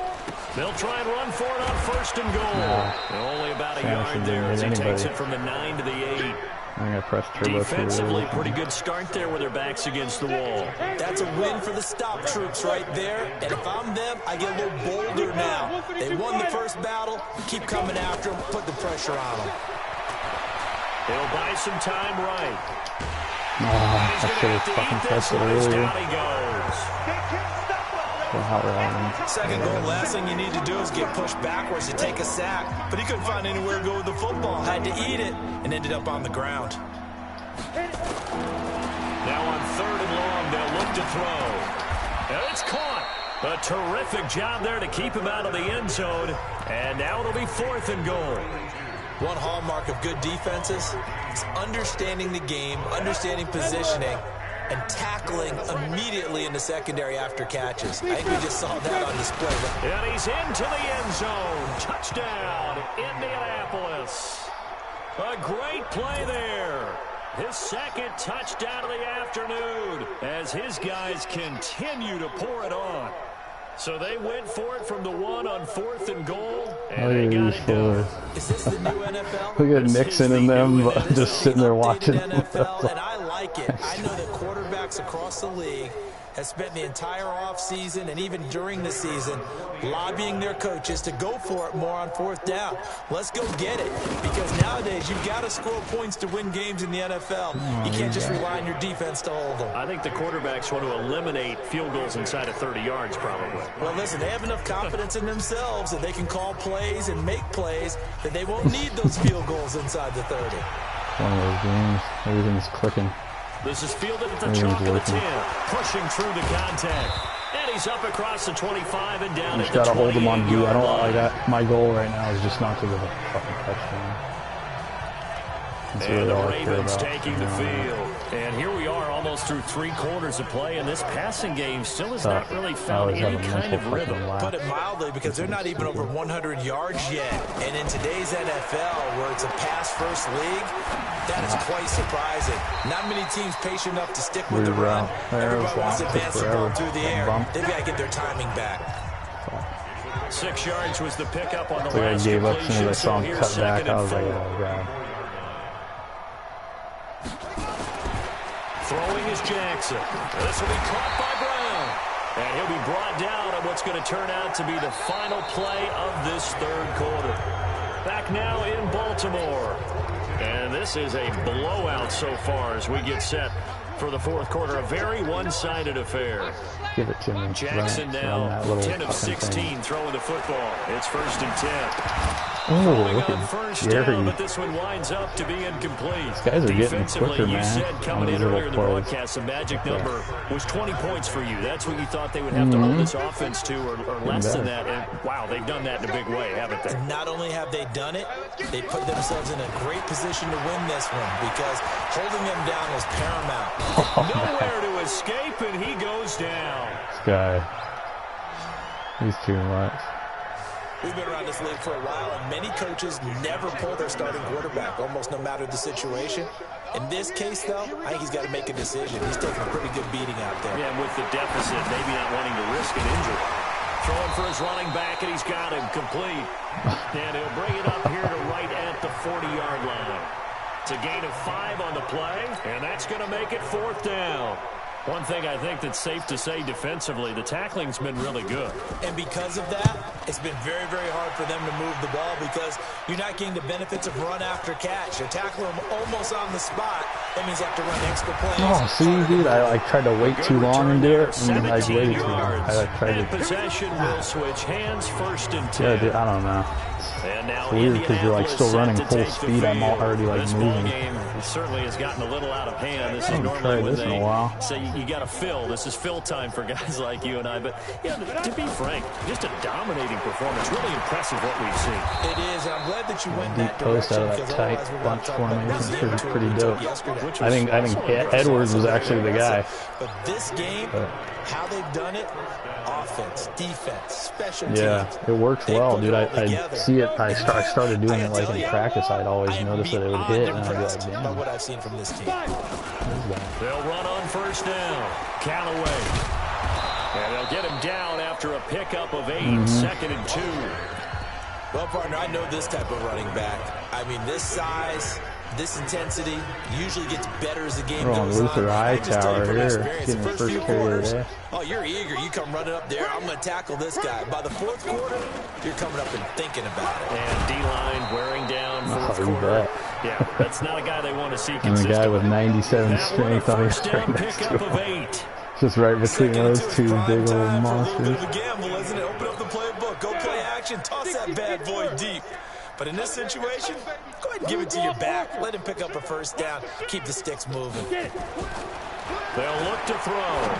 They'll try and run for it on 1st and goal. Only about a yard there as he takes it from the 9 to the 8. I'm going to press turbo. Defensively, pretty good start there with their backs against the wall. That's a win for the stop troops right there. And if I'm them, I get a little bolder now. They won the first battle. Keep coming after them. Put the pressure on them. They'll buy some time right. Oh, I should have fucking pressed it earlier. Second goal, last thing you need to do is get pushed backwards to take a sack. But he couldn't find anywhere to go with the football. Had to eat it and ended up on the ground. Now on 3rd and long, they'll look to throw. And it's caught. A terrific job there to keep him out of the end zone. And now it'll be 4th and goal. One hallmark of good defenses is understanding the game, understanding positioning, and tackling immediately in the secondary after catches. I think we just saw that on display. And he's into the end zone. Touchdown, Indianapolis. A great play there. His second touchdown of the afternoon as his guys continue to pour it on. So they went for it from the 1 on 4th and goal, and they got it done. Is this the new NFL? Look at Nixon and them just sitting there watching. NFL, and I like it. I know that quarterbacks across the league have spent the entire offseason and even during the season lobbying their coaches to go for it more on 4th down. Let's go get it. Because nowadays you've got to score points to win games in the NFL. You can't just rely on your defense to hold them. I think the quarterbacks want to eliminate field goals inside of 30 yards probably. Well, listen, they have enough confidence in themselves that they can call plays and make plays that they won't need those field goals inside the 30. One of those games. Everything's clicking. This is fielded at the top of the 10, pushing through the contact. And he's up across the 25 and down at the 20. Just got to hold him on view. I don't like that. My goal right now is just not to get a fucking touchdown. That's and really the all I care Ravens about. taking the field. And here we are almost through 3 quarters of play, and this passing game still has not really found any kind of rhythm. Put it mildly, because they're not even over 100 yards yet. And in today's NFL, where it's a pass-first league, that is quite surprising. Not many teams patient enough to stick with the run. Everybody wants to advance the ball through the air. They've got to get their timing back. 6 yards was the pickup on the I last gave up as soon completion. as I saw him cut back. I was like, 4. oh god. Throwing is Jackson. This will be caught by Brown. And he'll be brought down on what's going to turn out to be the final play of this 3rd quarter. Back now in Baltimore. And this is a blowout so far as we get set for the 4th quarter. A very one-sided affair. Give it to me. Jackson now 10 of 16 throwing the football. It's 1st and 10. Oh, look on at first Jerry. down, but this one winds up to be incomplete. These guys are getting quicker, you man. said coming in earlier in the broadcast, the magic number was 20 points for you. That's what you thought they would have to hold this offense to, or less than that. And wow, they've done that in a big way, haven't they? And not only have they done it, they put themselves in a great position to win this one, because holding them down was paramount. Nowhere to escape, and he goes down. This guy, he's too much. We've been around this league for a while, and many coaches never pull their starting quarterback, almost no matter the situation. In this case, though, I think he's got to make a decision. He's taking a pretty good beating out there. Yeah, and with the deficit, maybe not wanting to risk an injury. Throwing for his running back, and he's got him complete. And he'll bring it up here to right at the 40-yard line. It's a gain of 5 on the play, and that's going to make it 4th down. One thing I think that's safe to say defensively, the tackling's been really good. And because of that, it's been very, very hard for them to move the ball, because you're not getting the benefits of run after catch. You're tackling them almost on the spot. That means you have to run extra plays. Oh, see, dude, I tried to wait too long and do it, and I waited too long. I tried to. Possession will switch hands, 1st and 10. Yeah, dude, I don't know. And now it's weird because you're like still running full speed. I'm already like moving. Game certainly has gotten a little out of hand. This is normally tried this in a while. So you got to fill. This is fill time for guys like you and I. But yeah, to be frank, just a dominating performance. Really impressive what we've seen. It is. I'm glad that you went Deep that post direction, out of that tight bunch formation is pretty dope. I think Edwards was actually the guy. But this game, how they've done it, offense, defense, special teams. Yeah, it works well, dude. I see it. I started doing it like in practice. I'd always notice that it would hit, and I'd be like, by damn. what I've seen from this team. They'll run on 1st down. Callaway. And they'll get him down after a pickup of 8, 2nd and 2. Well, partner, I know this type of running back. I mean, this size, this intensity usually gets better as the game goes on. Luther I just tell you Hightower from here, experience, getting the the first few first carry quarters, today. oh, you're eager. You come running up there. I'm going to tackle this guy. By the 4th quarter, you're coming up and thinking about it. And D-line wearing down 4th you quarter. bet. Yeah, that's not a guy they want to see And consistently. the guy with 97 strength on his right next to him. Just right between those two big old monsters. A gamble, isn't it? Open up the playbook, go play action, toss that bad boy deep. But in this situation, go ahead and give it to your back. Let him pick up a first down. Keep the sticks moving. They'll look to throw.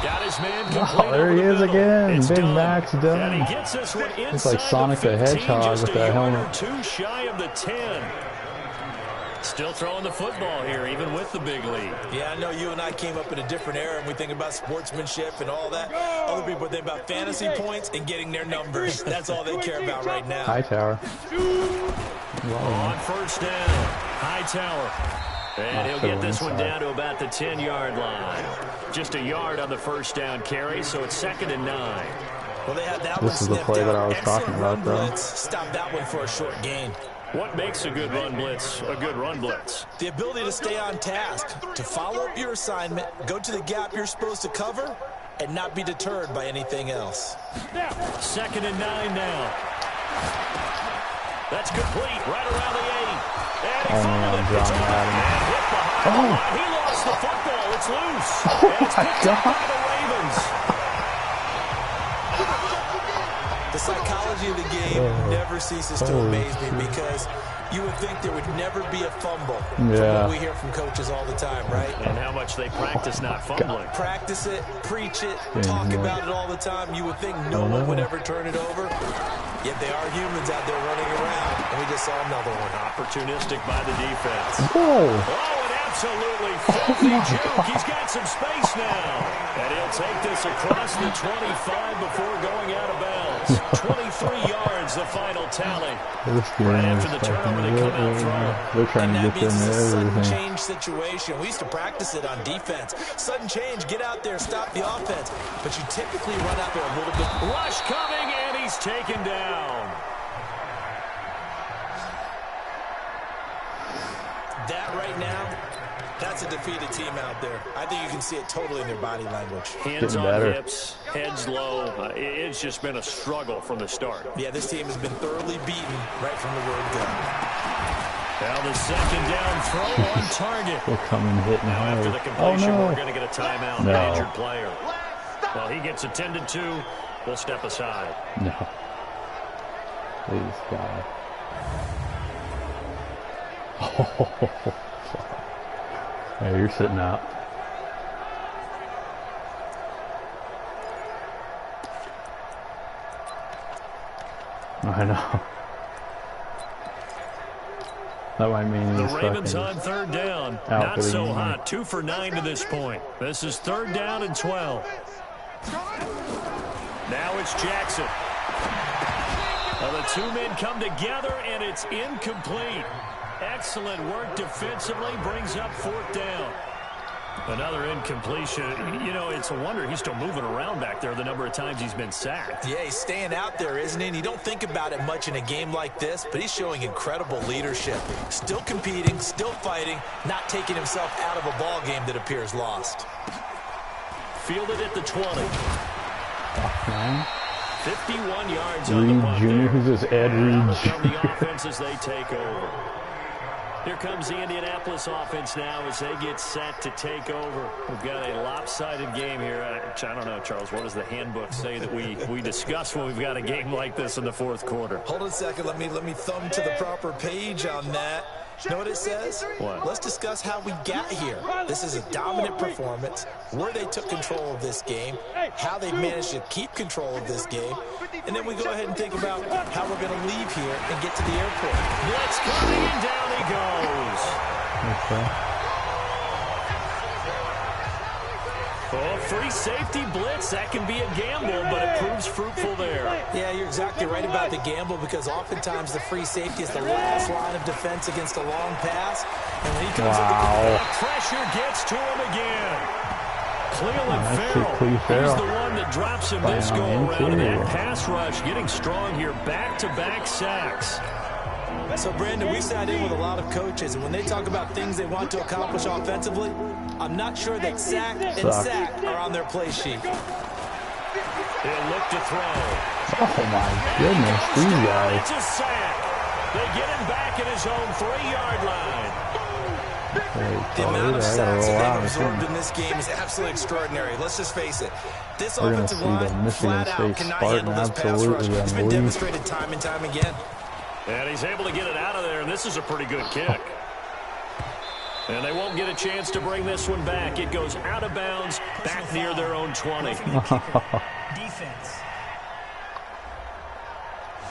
Got his man complete. Oh, there he is again. It's Big done. Mac's done. And he gets this one inside It's like Sonic the 15, Hedgehog just with a that yard or helmet. two shy of the 10. Still throwing the football here, even with the big lead. Yeah, I know you and I came up in a different era, and we think about sportsmanship and all that. Other people think about fantasy points and getting their numbers. That's all they care about right now. Hightower. On first down, Hightower. And he'll get this one down to about the 10-yard line. Just a yard on the first down carry, so it's 2nd and 9. Well, they had that This is the play that I was talking about, though. Stop that one for a short gain. What makes a good run blitz a good run blitz? The ability to stay on task, to follow up your assignment, go to the gap you're supposed to cover, and not be deterred by anything else. 2nd and 9 now. That's complete, right around the 8. And he fumbled it. It's over. And hit behind the line. He lost the football. It's loose. And it's picked up by the Ravens. The psychology of the game never ceases to amaze me because you would think there would never be a fumble. Yeah. We hear from coaches all the time, right? And how much they practice not fumbling. Practice it, preach it, talk about it all the time. You would think no one would ever turn it over. Yet they are humans out there running around, and we just saw another one. Opportunistic by the defense. Whoa. Oh, an absolutely filthy juke. He's got some space now. And he'll take this across the 25 before going out of bounds. 23 yards, the final tally. Right after the turnover, they come out throwing. They're trying to get them there. Sudden change situation. We used to practice it on defense. Sudden change, get out there, stop the offense. But you typically run out there a little bit. Rush coming, and he's taken down. That right now, that's a defeated team out there. I think you can see it totally in their body language. Hands on hips, heads low. It's just been a struggle from the start. Yeah, this team has been thoroughly beaten right from the word go. Now the 2nd down throw on target. They'll come and hit Now after the completion, we're going to get a timeout on an injured player. Well, he gets attended to. We'll step aside. No. Please, God. Oh, hey, you're sitting out. I know. That might mean the Ravens on 3rd down. Not so hot. 2 for 9 to this point. This is 3rd down and 12. Now it's Jackson. Well, the two men come together, and it's incomplete. Excellent work defensively. Brings up 4th down. Another incompletion. You know, it's a wonder he's still moving around back there the number of times he's been sacked. Yeah, he's staying out there, isn't he? And you don't think about it much in a game like this, but he's showing incredible leadership. Still competing, still fighting, not taking himself out of a ball game that appears lost. Fielded at the 20. Fuck, man. 51 yards on the punt. Jr., who's this Ed Reed From the offense as they take over. Here comes the Indianapolis offense now as they get set to take over. We've got a lopsided game here. I don't know, Charles, what does the handbook say that we discuss when we've got a game like this in the 4th quarter? Hold on a second. Let me thumb to the proper page on that. You know what it says? What? Let's discuss how we got here. This is a dominant performance, where they took control of this game, how they managed to keep control of this game, and then we go ahead and think about how we're going to leave here and get to the airport. Blitz coming, and down he goes. Okay. Oh, free safety blitz. That can be a gamble, but it proves fruitful there. Yeah, you're exactly right about the gamble because oftentimes the free safety is the last line of defense against a long pass. And when he comes the pressure gets to him again. Cleveland Farrell. He's the one that drops him this go-around. And that pass rush getting strong here. Back-to-back sacks. So, Brandon, we sat in with a lot of coaches, and when they talk about things they want to accomplish offensively, I'm not sure that sack and sack are on their play sheet. He'll look to throw. Oh, my goodness, these guys. It's a sack. They get him back at his own 3-yard line. The amount of sacks that they've absorbed in this game is absolutely extraordinary. Let's just face it. This offensive line flat out cannot handle this pass rush. It's been demonstrated time and time again. And he's able to get it out of there, and this is a pretty good kick. And they won't get a chance to bring this one back. It goes out of bounds, back near their own 20. Defense.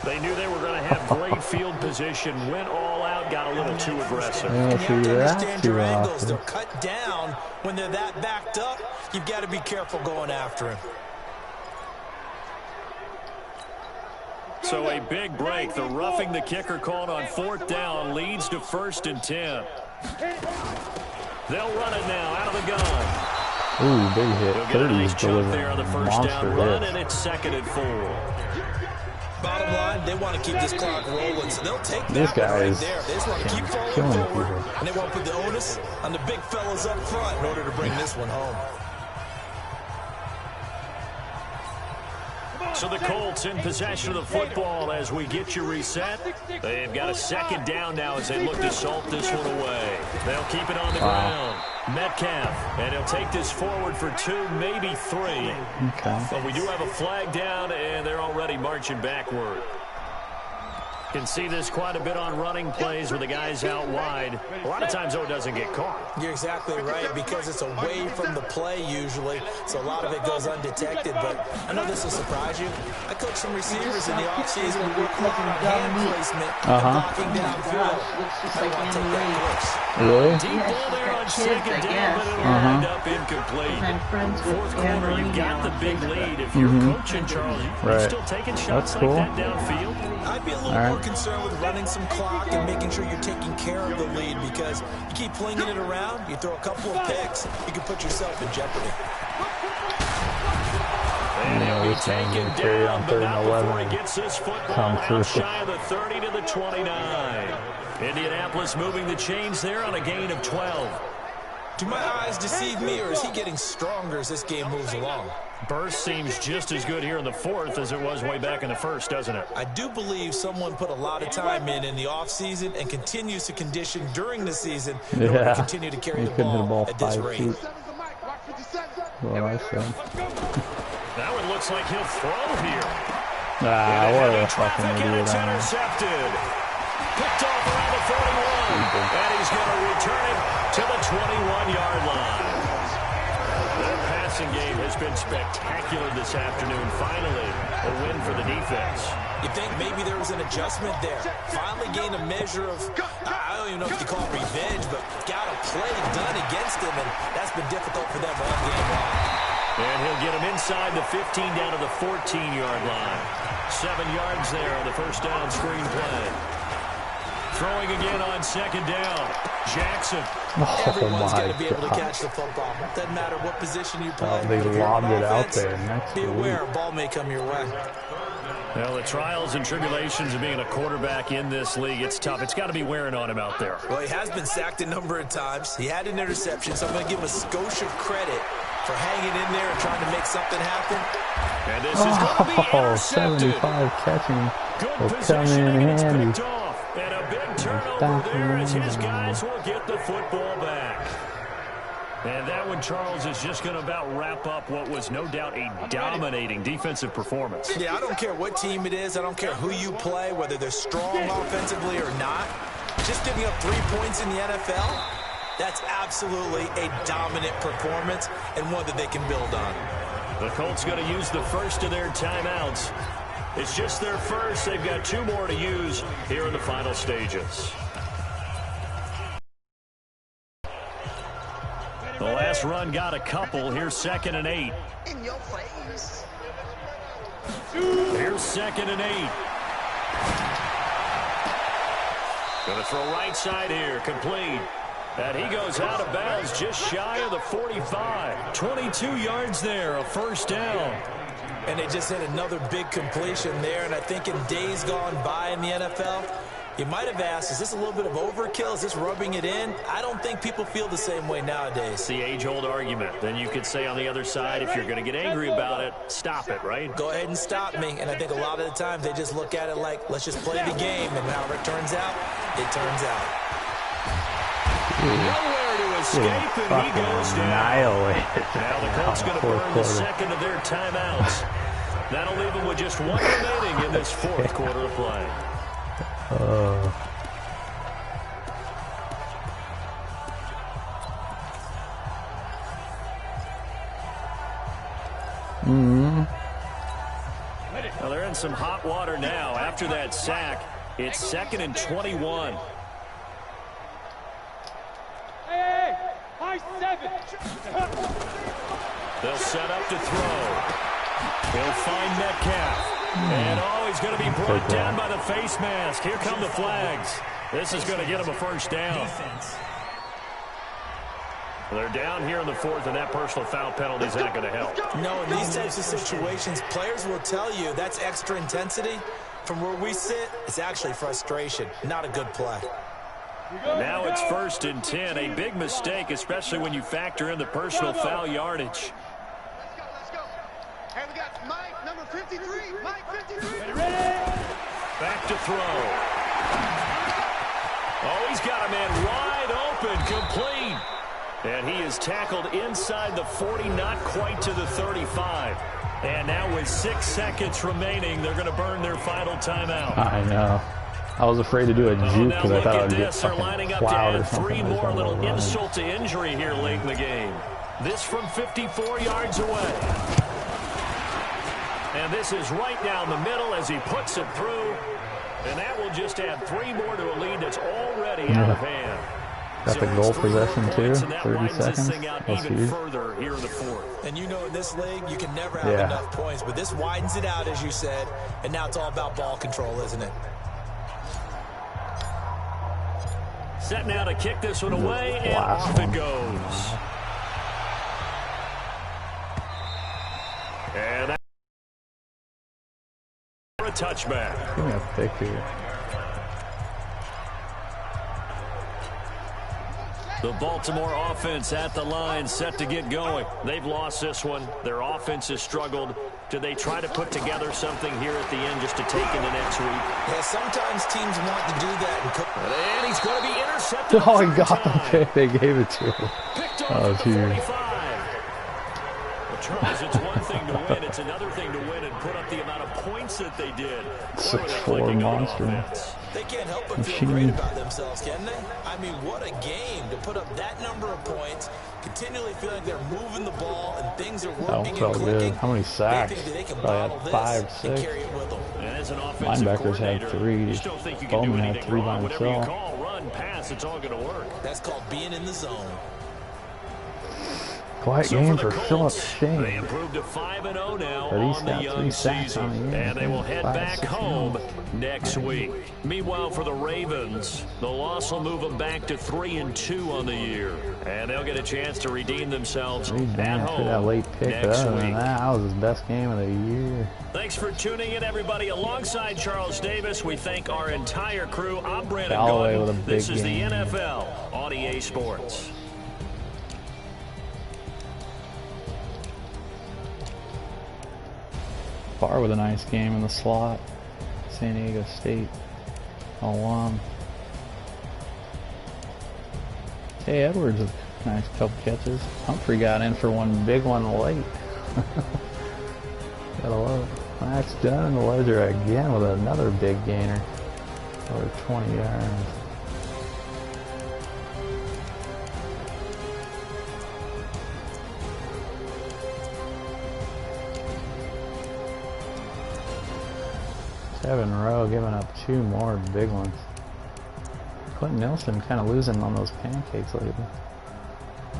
They knew they were going to have great field position, went all out, got a little too aggressive. You have to understand your angles. They're cut down when they're that backed up. You've got to be careful going after him. So a big break. The roughing the kicker called on 4th down leads to 1st and 10. They'll run it now out of the gun. Ooh, big hit. They'll get a nice jump there on the 1st down run, and it's 2nd and 4. Bottom line, they want to keep this clock rolling, so they'll take that right there. They just want to keep falling forward, and they won't put the onus on the big fellas up front in order to bring this one home. So the Colts in possession of the football as we get you reset. They've got a 2nd down now as they look to salt this one away. They'll keep it on the ground. Metcalf, and he'll take this forward for 2, maybe 3. Okay. But we do have a flag down, and they're already marching backward. Can see this quite a bit on running plays where the guy's out wide. A lot of times, though, it doesn't get caught. You're exactly right, because it's away from the play usually, so a lot of it goes undetected. But I know this will surprise you. I coached some receivers in the offseason who work on hand placement and blocking downfield. I don't want to take that course. Really? Deep ball there on 2nd down, but it'll wind up incomplete. 4th quarter, you've got the big lead. If you're coaching, Charles, you're still taking shots like that downfield? I'd be a little more concerned with running some clock and making sure you're taking care of the lead, because you keep flinging it around, you throw a couple of picks, you can put yourself in jeopardy. And he'll be taken down, but not before he gets this football out shy of the 30 to the 29. Indianapolis moving the chains there on a gain of 12. Do my eyes deceive me, or is he getting stronger as this game moves along? Burst seems just as good here in the 4th as it was way back in the 1st, doesn't it? I do believe someone put a lot of time in the offseason and continues to condition during the season in order to continue to carry the ball at this rate. Well, I said. That one looks like he'll throw here. What a fucking idiot. It's intercepted. Picked off around the 41. And he's going to return it to the 21-yard line. Their passing game has been spectacular this afternoon. Finally, a win for the defense. You think maybe there was an adjustment there. Finally gained a measure of, I don't even know if you call it revenge, but got a play done against him, and that's been difficult for them all game long. And he'll get him inside the 15 down to the 14-yard line. 7 yards there on the 1st down screen play. Throwing again on 2nd down. Jackson. Everyone's going to be able to catch the football. Doesn't matter what position you play. They lobbed it out there. Be aware, a ball may come your way. Well, the trials and tribulations of being a quarterback in this league, it's tough. It's got to be wearing on him out there. Well, he has been sacked a number of times. He had an interception, so I'm going to give him a skosh of credit for hanging in there and trying to make something happen. And this is going to be intercepted. 75 catching. Good positioning, and it's picked off. And a big turnover there as his guys will get the football back. And that one, Charles, is just going to about wrap up what was no doubt a dominating defensive performance. Yeah, I don't care what team it is. I don't care who you play, whether they're strong offensively or not. Just giving up 3 points in the NFL, that's absolutely a dominant performance and one that they can build on. The Colts going to use the first of their timeouts. It's just their first. They've got 2 more to use here in the final stages. The last run got a couple. Here's 2nd and 8. In your face. Here's 2nd and 8. Going to throw right side here. Complete. And he goes out of bounds just shy of the 45. 22 yards there, a 1st down. And they just had another big completion there. And I think in days gone by in the NFL, You might have asked, is this a little bit of overkill? Is this rubbing it in? I don't think people feel the same way nowadays. It's the age-old argument. Then you could say on the other side, if you're going to get angry about it, stop it, right? Go ahead and stop me. And I think a lot of the times they just look at it like, let's just play the game. And however it turns out, it turns out. Nowhere to escape, and he goes down. Now the Colts going to burn the second of their timeouts. That'll leave them with just one remaining in this fourth quarter of play. Well, they're in some hot water now. After that sack, it's 2nd and 21. Hey, high 7. They'll set up to throw. He'll find Metcalf. And he's going to be brought down by the face mask. Here come the flags. This is going to get him a first down. They're down here in the fourth, and that personal foul penalty is not going to help. No, in these types of situations, players will tell you that's extra intensity. From where we sit, it's actually frustration. Not a good play. Now it's 1st and 10. A big mistake, especially when you factor in the personal foul yardage. Let's go. Hey, we got Mike, number 53. Mike, 53. Back to throw. Oh, he's got a man wide open, complete. And he is tackled inside the 40, not quite to the 35. And now with 6 seconds remaining, they're going to burn their final timeout. I know. I was afraid to do a juke because I thought I would get They're lining up to add 3 more little insult to injury here late in the game. This from 54 yards away. And this is right down the middle as he puts it through. And that will just add 3 more to a lead that's already out of hand. Got the goal possession too, 30 seconds. That's huge. Further here in the fourth. And you know in this league, you can never have enough points. But this widens it out, as you said. And now it's all about ball control, isn't it? Set now to kick this one away, and off it goes. And that's for a touchback. Give me a pick here. The Baltimore offense at the line, set to get going. They've lost this one. Their offense has struggled. Do they try to put together something here at the end just to take into next week? Yeah, sometimes teams want to do that. And he's going to be intercepted. Oh, he got the pick. They gave it to him. That was huge. Well, Charles, it's one thing to win. It's another thing to win and put up the amount of points that they did. 6'4" monster. They can't help but feel great about themselves, can they? I mean, what a game to put up that number of points, continually feel like they're moving the ball and things are working and clicking. How many sacks? They can probably had 5, 6. Linebackers had 3. Bowman had 3 by himself. Run, pass, it's all going to work. That's called being in the zone. Quiet game for Philip Shane. They improved to 5-0 now But he's on the young season. And they will head back home next week. Meanwhile, for the Ravens, the loss will move them back to 3-2 on the year. And they'll get a chance to redeem themselves at home that late pick, next week. That was his best game of the year. Thanks for tuning in, everybody. Alongside Charles Davis, we thank our entire crew. I'm Brandon Galloway with a Gordon. big This is game. the NFL on EA Sports. Barr with a nice game in the slot. San Diego State alum. Hey, Edwards with a nice couple catches. Humphrey got in for one big one late. Gotta love it. Max Dunn in the ledger again with another big gainer. Over 20 yards. Kevin Rowe giving up 2 more big ones. Quentin Nelson kind of losing on those pancakes lately.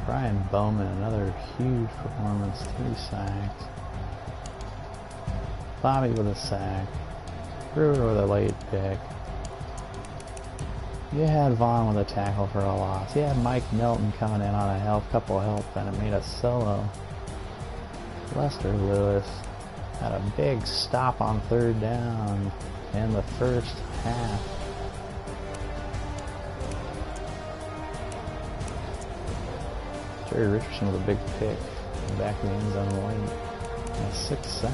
Brian Bowman, another huge performance, 3 sacks. Bobby with a sack. Brewer with a late pick. You had Vaughn with a tackle for a loss. You had Mike Milton coming in on a couple of help, and it made a solo. Lester Lewis had a big stop on 3rd down in the first half. Jerry Richardson with a big pick. Back of the end zone lane. And a 6 sack.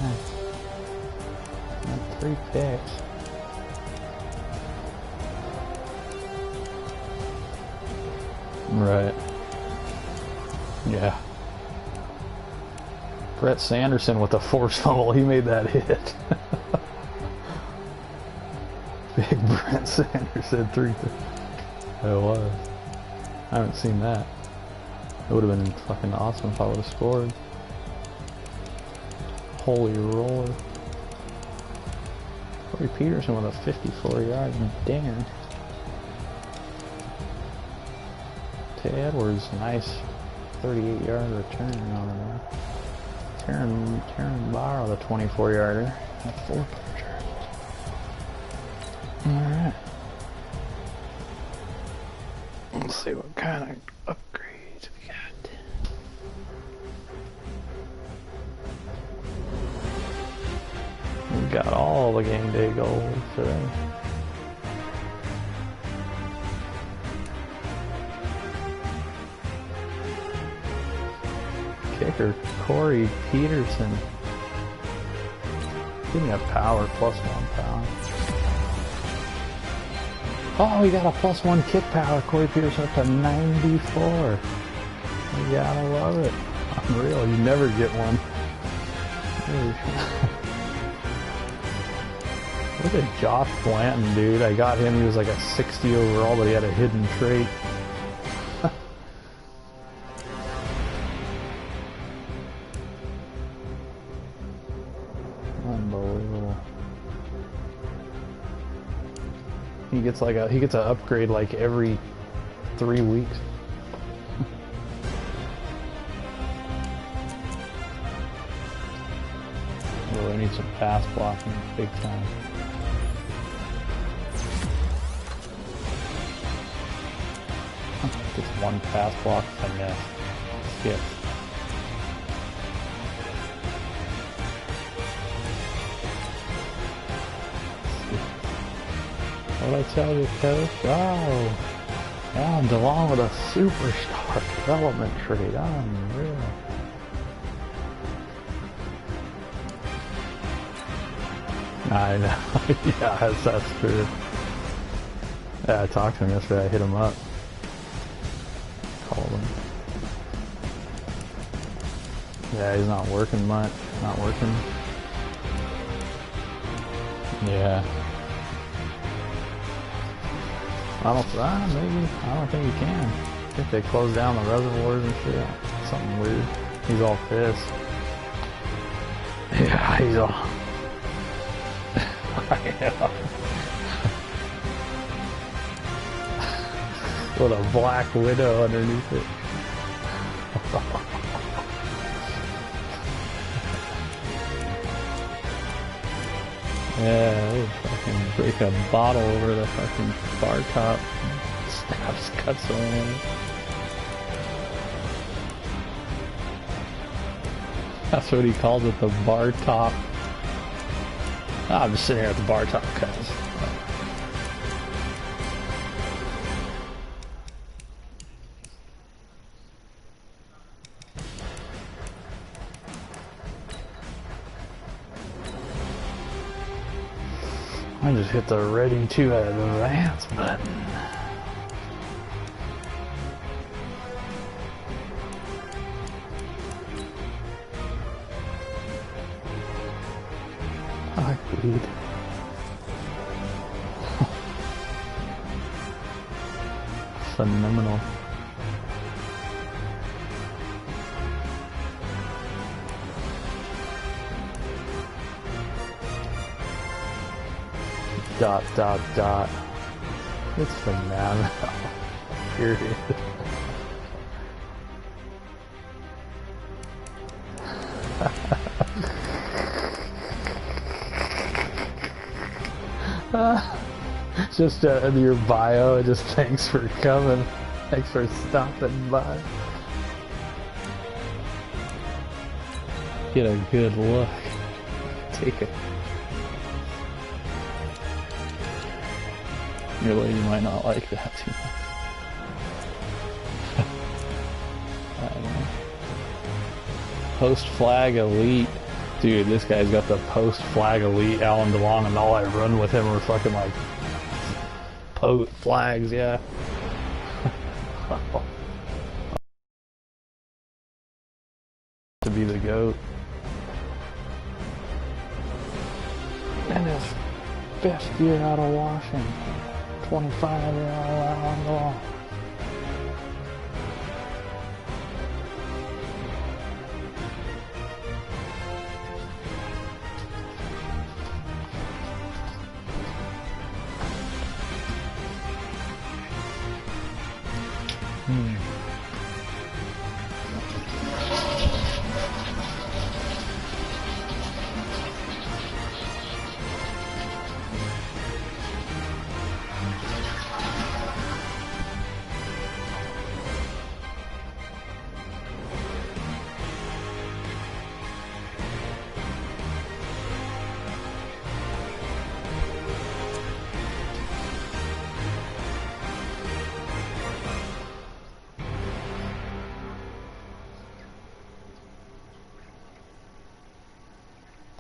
And 3 picks. Right. Yeah. Brett Sanderson with a forced fumble. He made that hit. Big Brett Sanderson 3. It was. I haven't seen that. It would have been fucking awesome if I would have scored. Holy roller. Corey Peterson with a 54-yard dinger. Tay Edwards, nice 38-yard return on him. Taryn Barr with a 24-yarder. A 4-puncher. Alright. Let's see what kind of upgrades we got. We got all the game day goals today. Kicker Corey Peterson. Give me a power +1 power. Oh, we got a +1 kick power. Corey Peterson up to 94. You gotta love it. Unreal. You never get one. Look at Josh Blanton, dude. I got him. He was like a 60 overall, but he had a hidden trait. Unbelievable. He gets like he gets an upgrade like every 3 weeks. Really need some pass blocking big time. Just one pass block finesse. Skip. What'd I tell you, coach? Oh, DeLong with a superstar development trade. Unreal. I know. Yeah, that's true. Yeah, I talked to him yesterday. I hit him up. Called him. Yeah, he's not working much. Not working. Yeah. Maybe. I don't think he can. I think they closed down the reservoirs and shit. Something weird. He's all pissed. Yeah, he's all... With a black widow underneath it. Yeah, they fucking break a bottle over the fucking bar top. Snaps, cuts on it. That's what he calls it, the bar top. I'm just sitting here at the bar top cuts. I just hit the ready to advance button. Agreed. Phenomenal. Dot, dot, dot. It's phenomenal. Period. Just in your bio, just thanks for coming. Thanks for stopping by. Get a good look. Take it. Your lady might not like that too much. I don't know. Post-flag elite. Dude, this guy's got the post-flag elite Alan DeLong, and all I run with him are fucking like flags, yeah. To be the GOAT. And his 5th year out of Washington. 25-year-old Alan DeLong.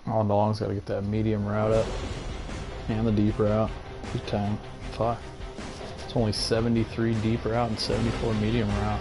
Alan DeLong's got to get that medium route up and the deep route. Big time. Fuck. It's only 73 deep route and 74 medium route.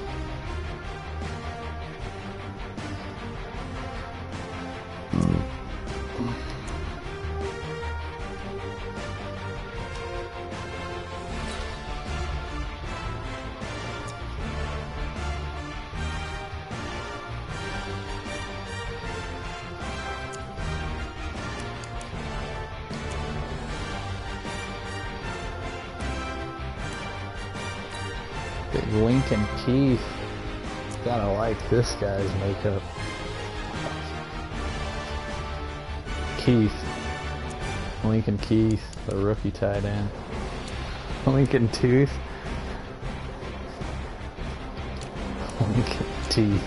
Lincoln Keith. Gotta like this guy's makeup. Keith. Lincoln Keith, the rookie tight end. Lincoln Tooth. Lincoln Teeth.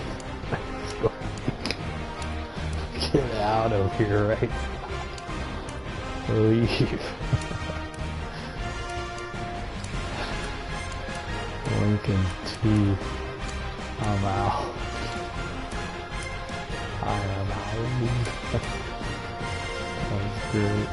Get out of here, right? Leave. Lincoln Teeth. I'm out. I am out. That's great.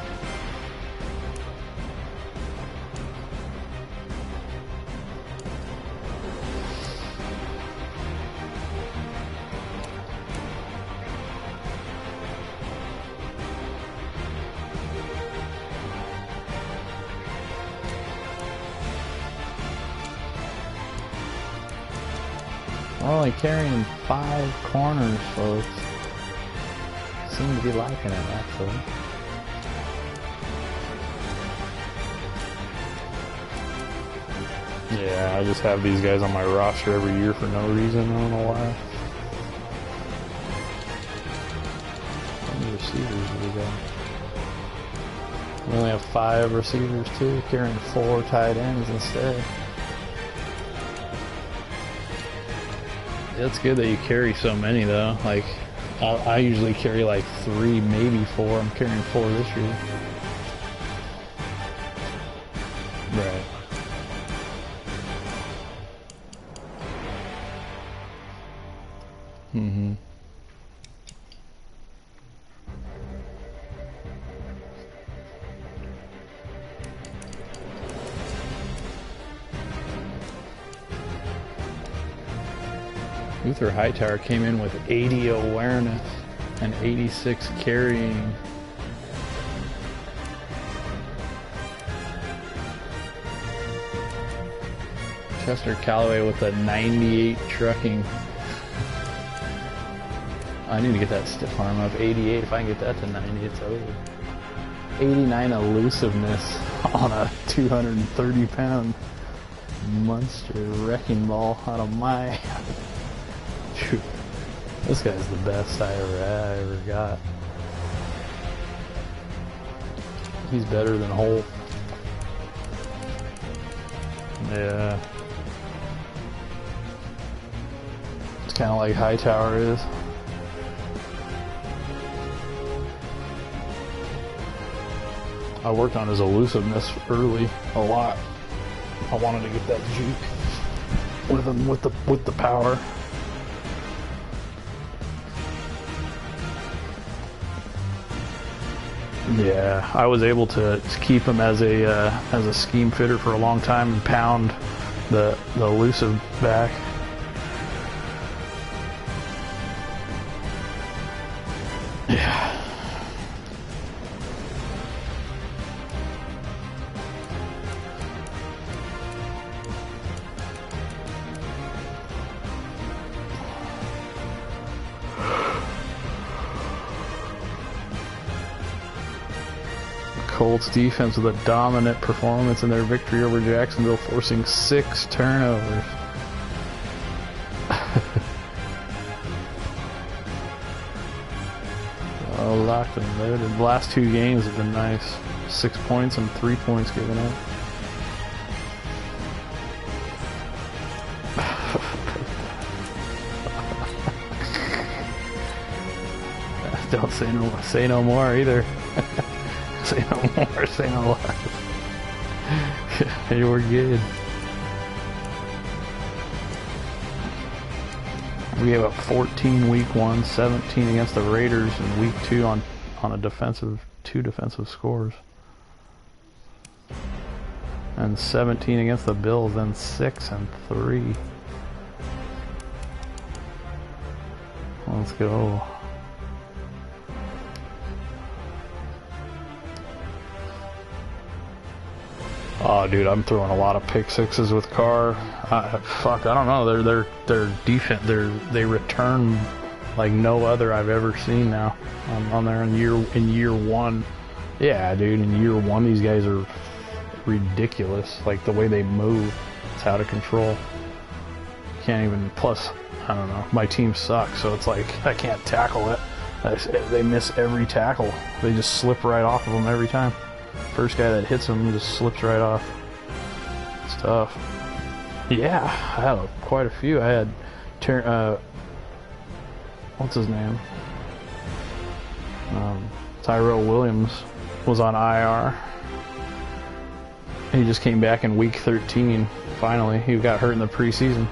We're only carrying 5 corners, folks. Seem to be liking it, actually. Yeah, I just have these guys on my roster every year for no reason. I don't know why. How many receivers do we got? We only have 5 receivers, too, carrying 4 tight ends instead. It's good that you carry so many, though. Like, I usually carry like 3, maybe 4. I'm carrying 4 this year. Right. Mm-hmm. Luther Hightower came in with 80 awareness and 86 carrying. Chester Calloway with a 98 trucking. I need to get that stiff arm up. 88, if I can get that to 90, it's over. 89 elusiveness on a 230-pound monster wrecking ball out of my... This guy's the best I ever got. He's better than Holt. Yeah. It's kind of like Hightower is. I worked on his elusiveness early a lot. I wanted to get that juke with him with the power. Yeah, I was able to keep him as a scheme fitter for a long time and pound the elusive back. Yeah. Colts defense with a dominant performance in their victory over Jacksonville, forcing 6 turnovers. Oh, locked and loaded. The last 2 games have been nice. 6 points and 3 points given up. Don't say no more either. Say no more, say no less. You were good. We gave up 14 week 1, 17 against the Raiders in week 2 on a defensive, 2 defensive scores. And 17 against the Bills, then 6 and 3. Let's go. Oh, dude, I'm throwing a lot of pick sixes with Carr. Fuck, I don't know. They're defense. They return like no other I've ever seen now. On there in year 1. Yeah, dude, in year 1 these guys are ridiculous. Like the way they move, it's out of control. Can't even. Plus, I don't know. My team sucks, so it's like I can't tackle it. They miss every tackle. They just slip right off of them every time. First guy that hits him just slips right off. It's tough. Yeah, I had quite a few. I had what's his name? Tyrell Williams was on IR. He just came back in week 13. Finally, he got hurt in the preseason.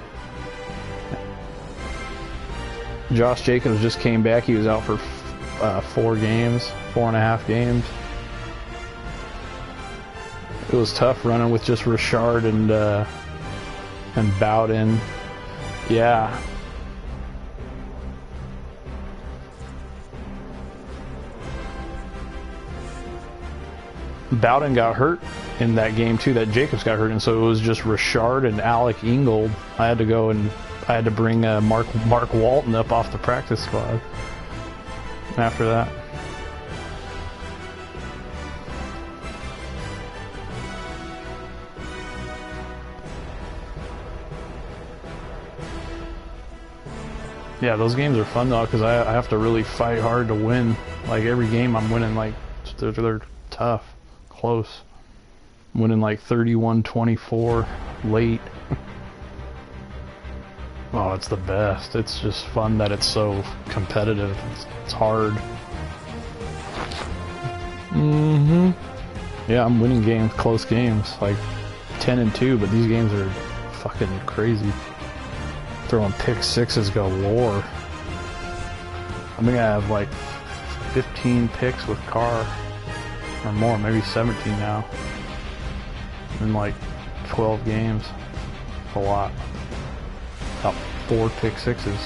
Josh Jacobs just came back. He was out for 4.5 games. It was tough running with just Richard and Bowden. Yeah. Bowden got hurt in that game too, that Jacobs got hurt, and so it was just Richard and Alec Ingold. I had to bring Mark Walton up off the practice squad after that. Yeah, those games are fun though, because I have to really fight hard to win. Like every game I'm winning, like they're tough, close. I'm winning like 31-24 late. Oh, it's the best. It's just fun that it's so competitive. It's hard. Yeah, I'm winning games, close games, like 10-2, but these games are fucking crazy. Throwing pick sixes galore. I think I have like 15 picks with Carr, or more, maybe 17 now, in like 12 games. That's a lot. About 4 pick sixes.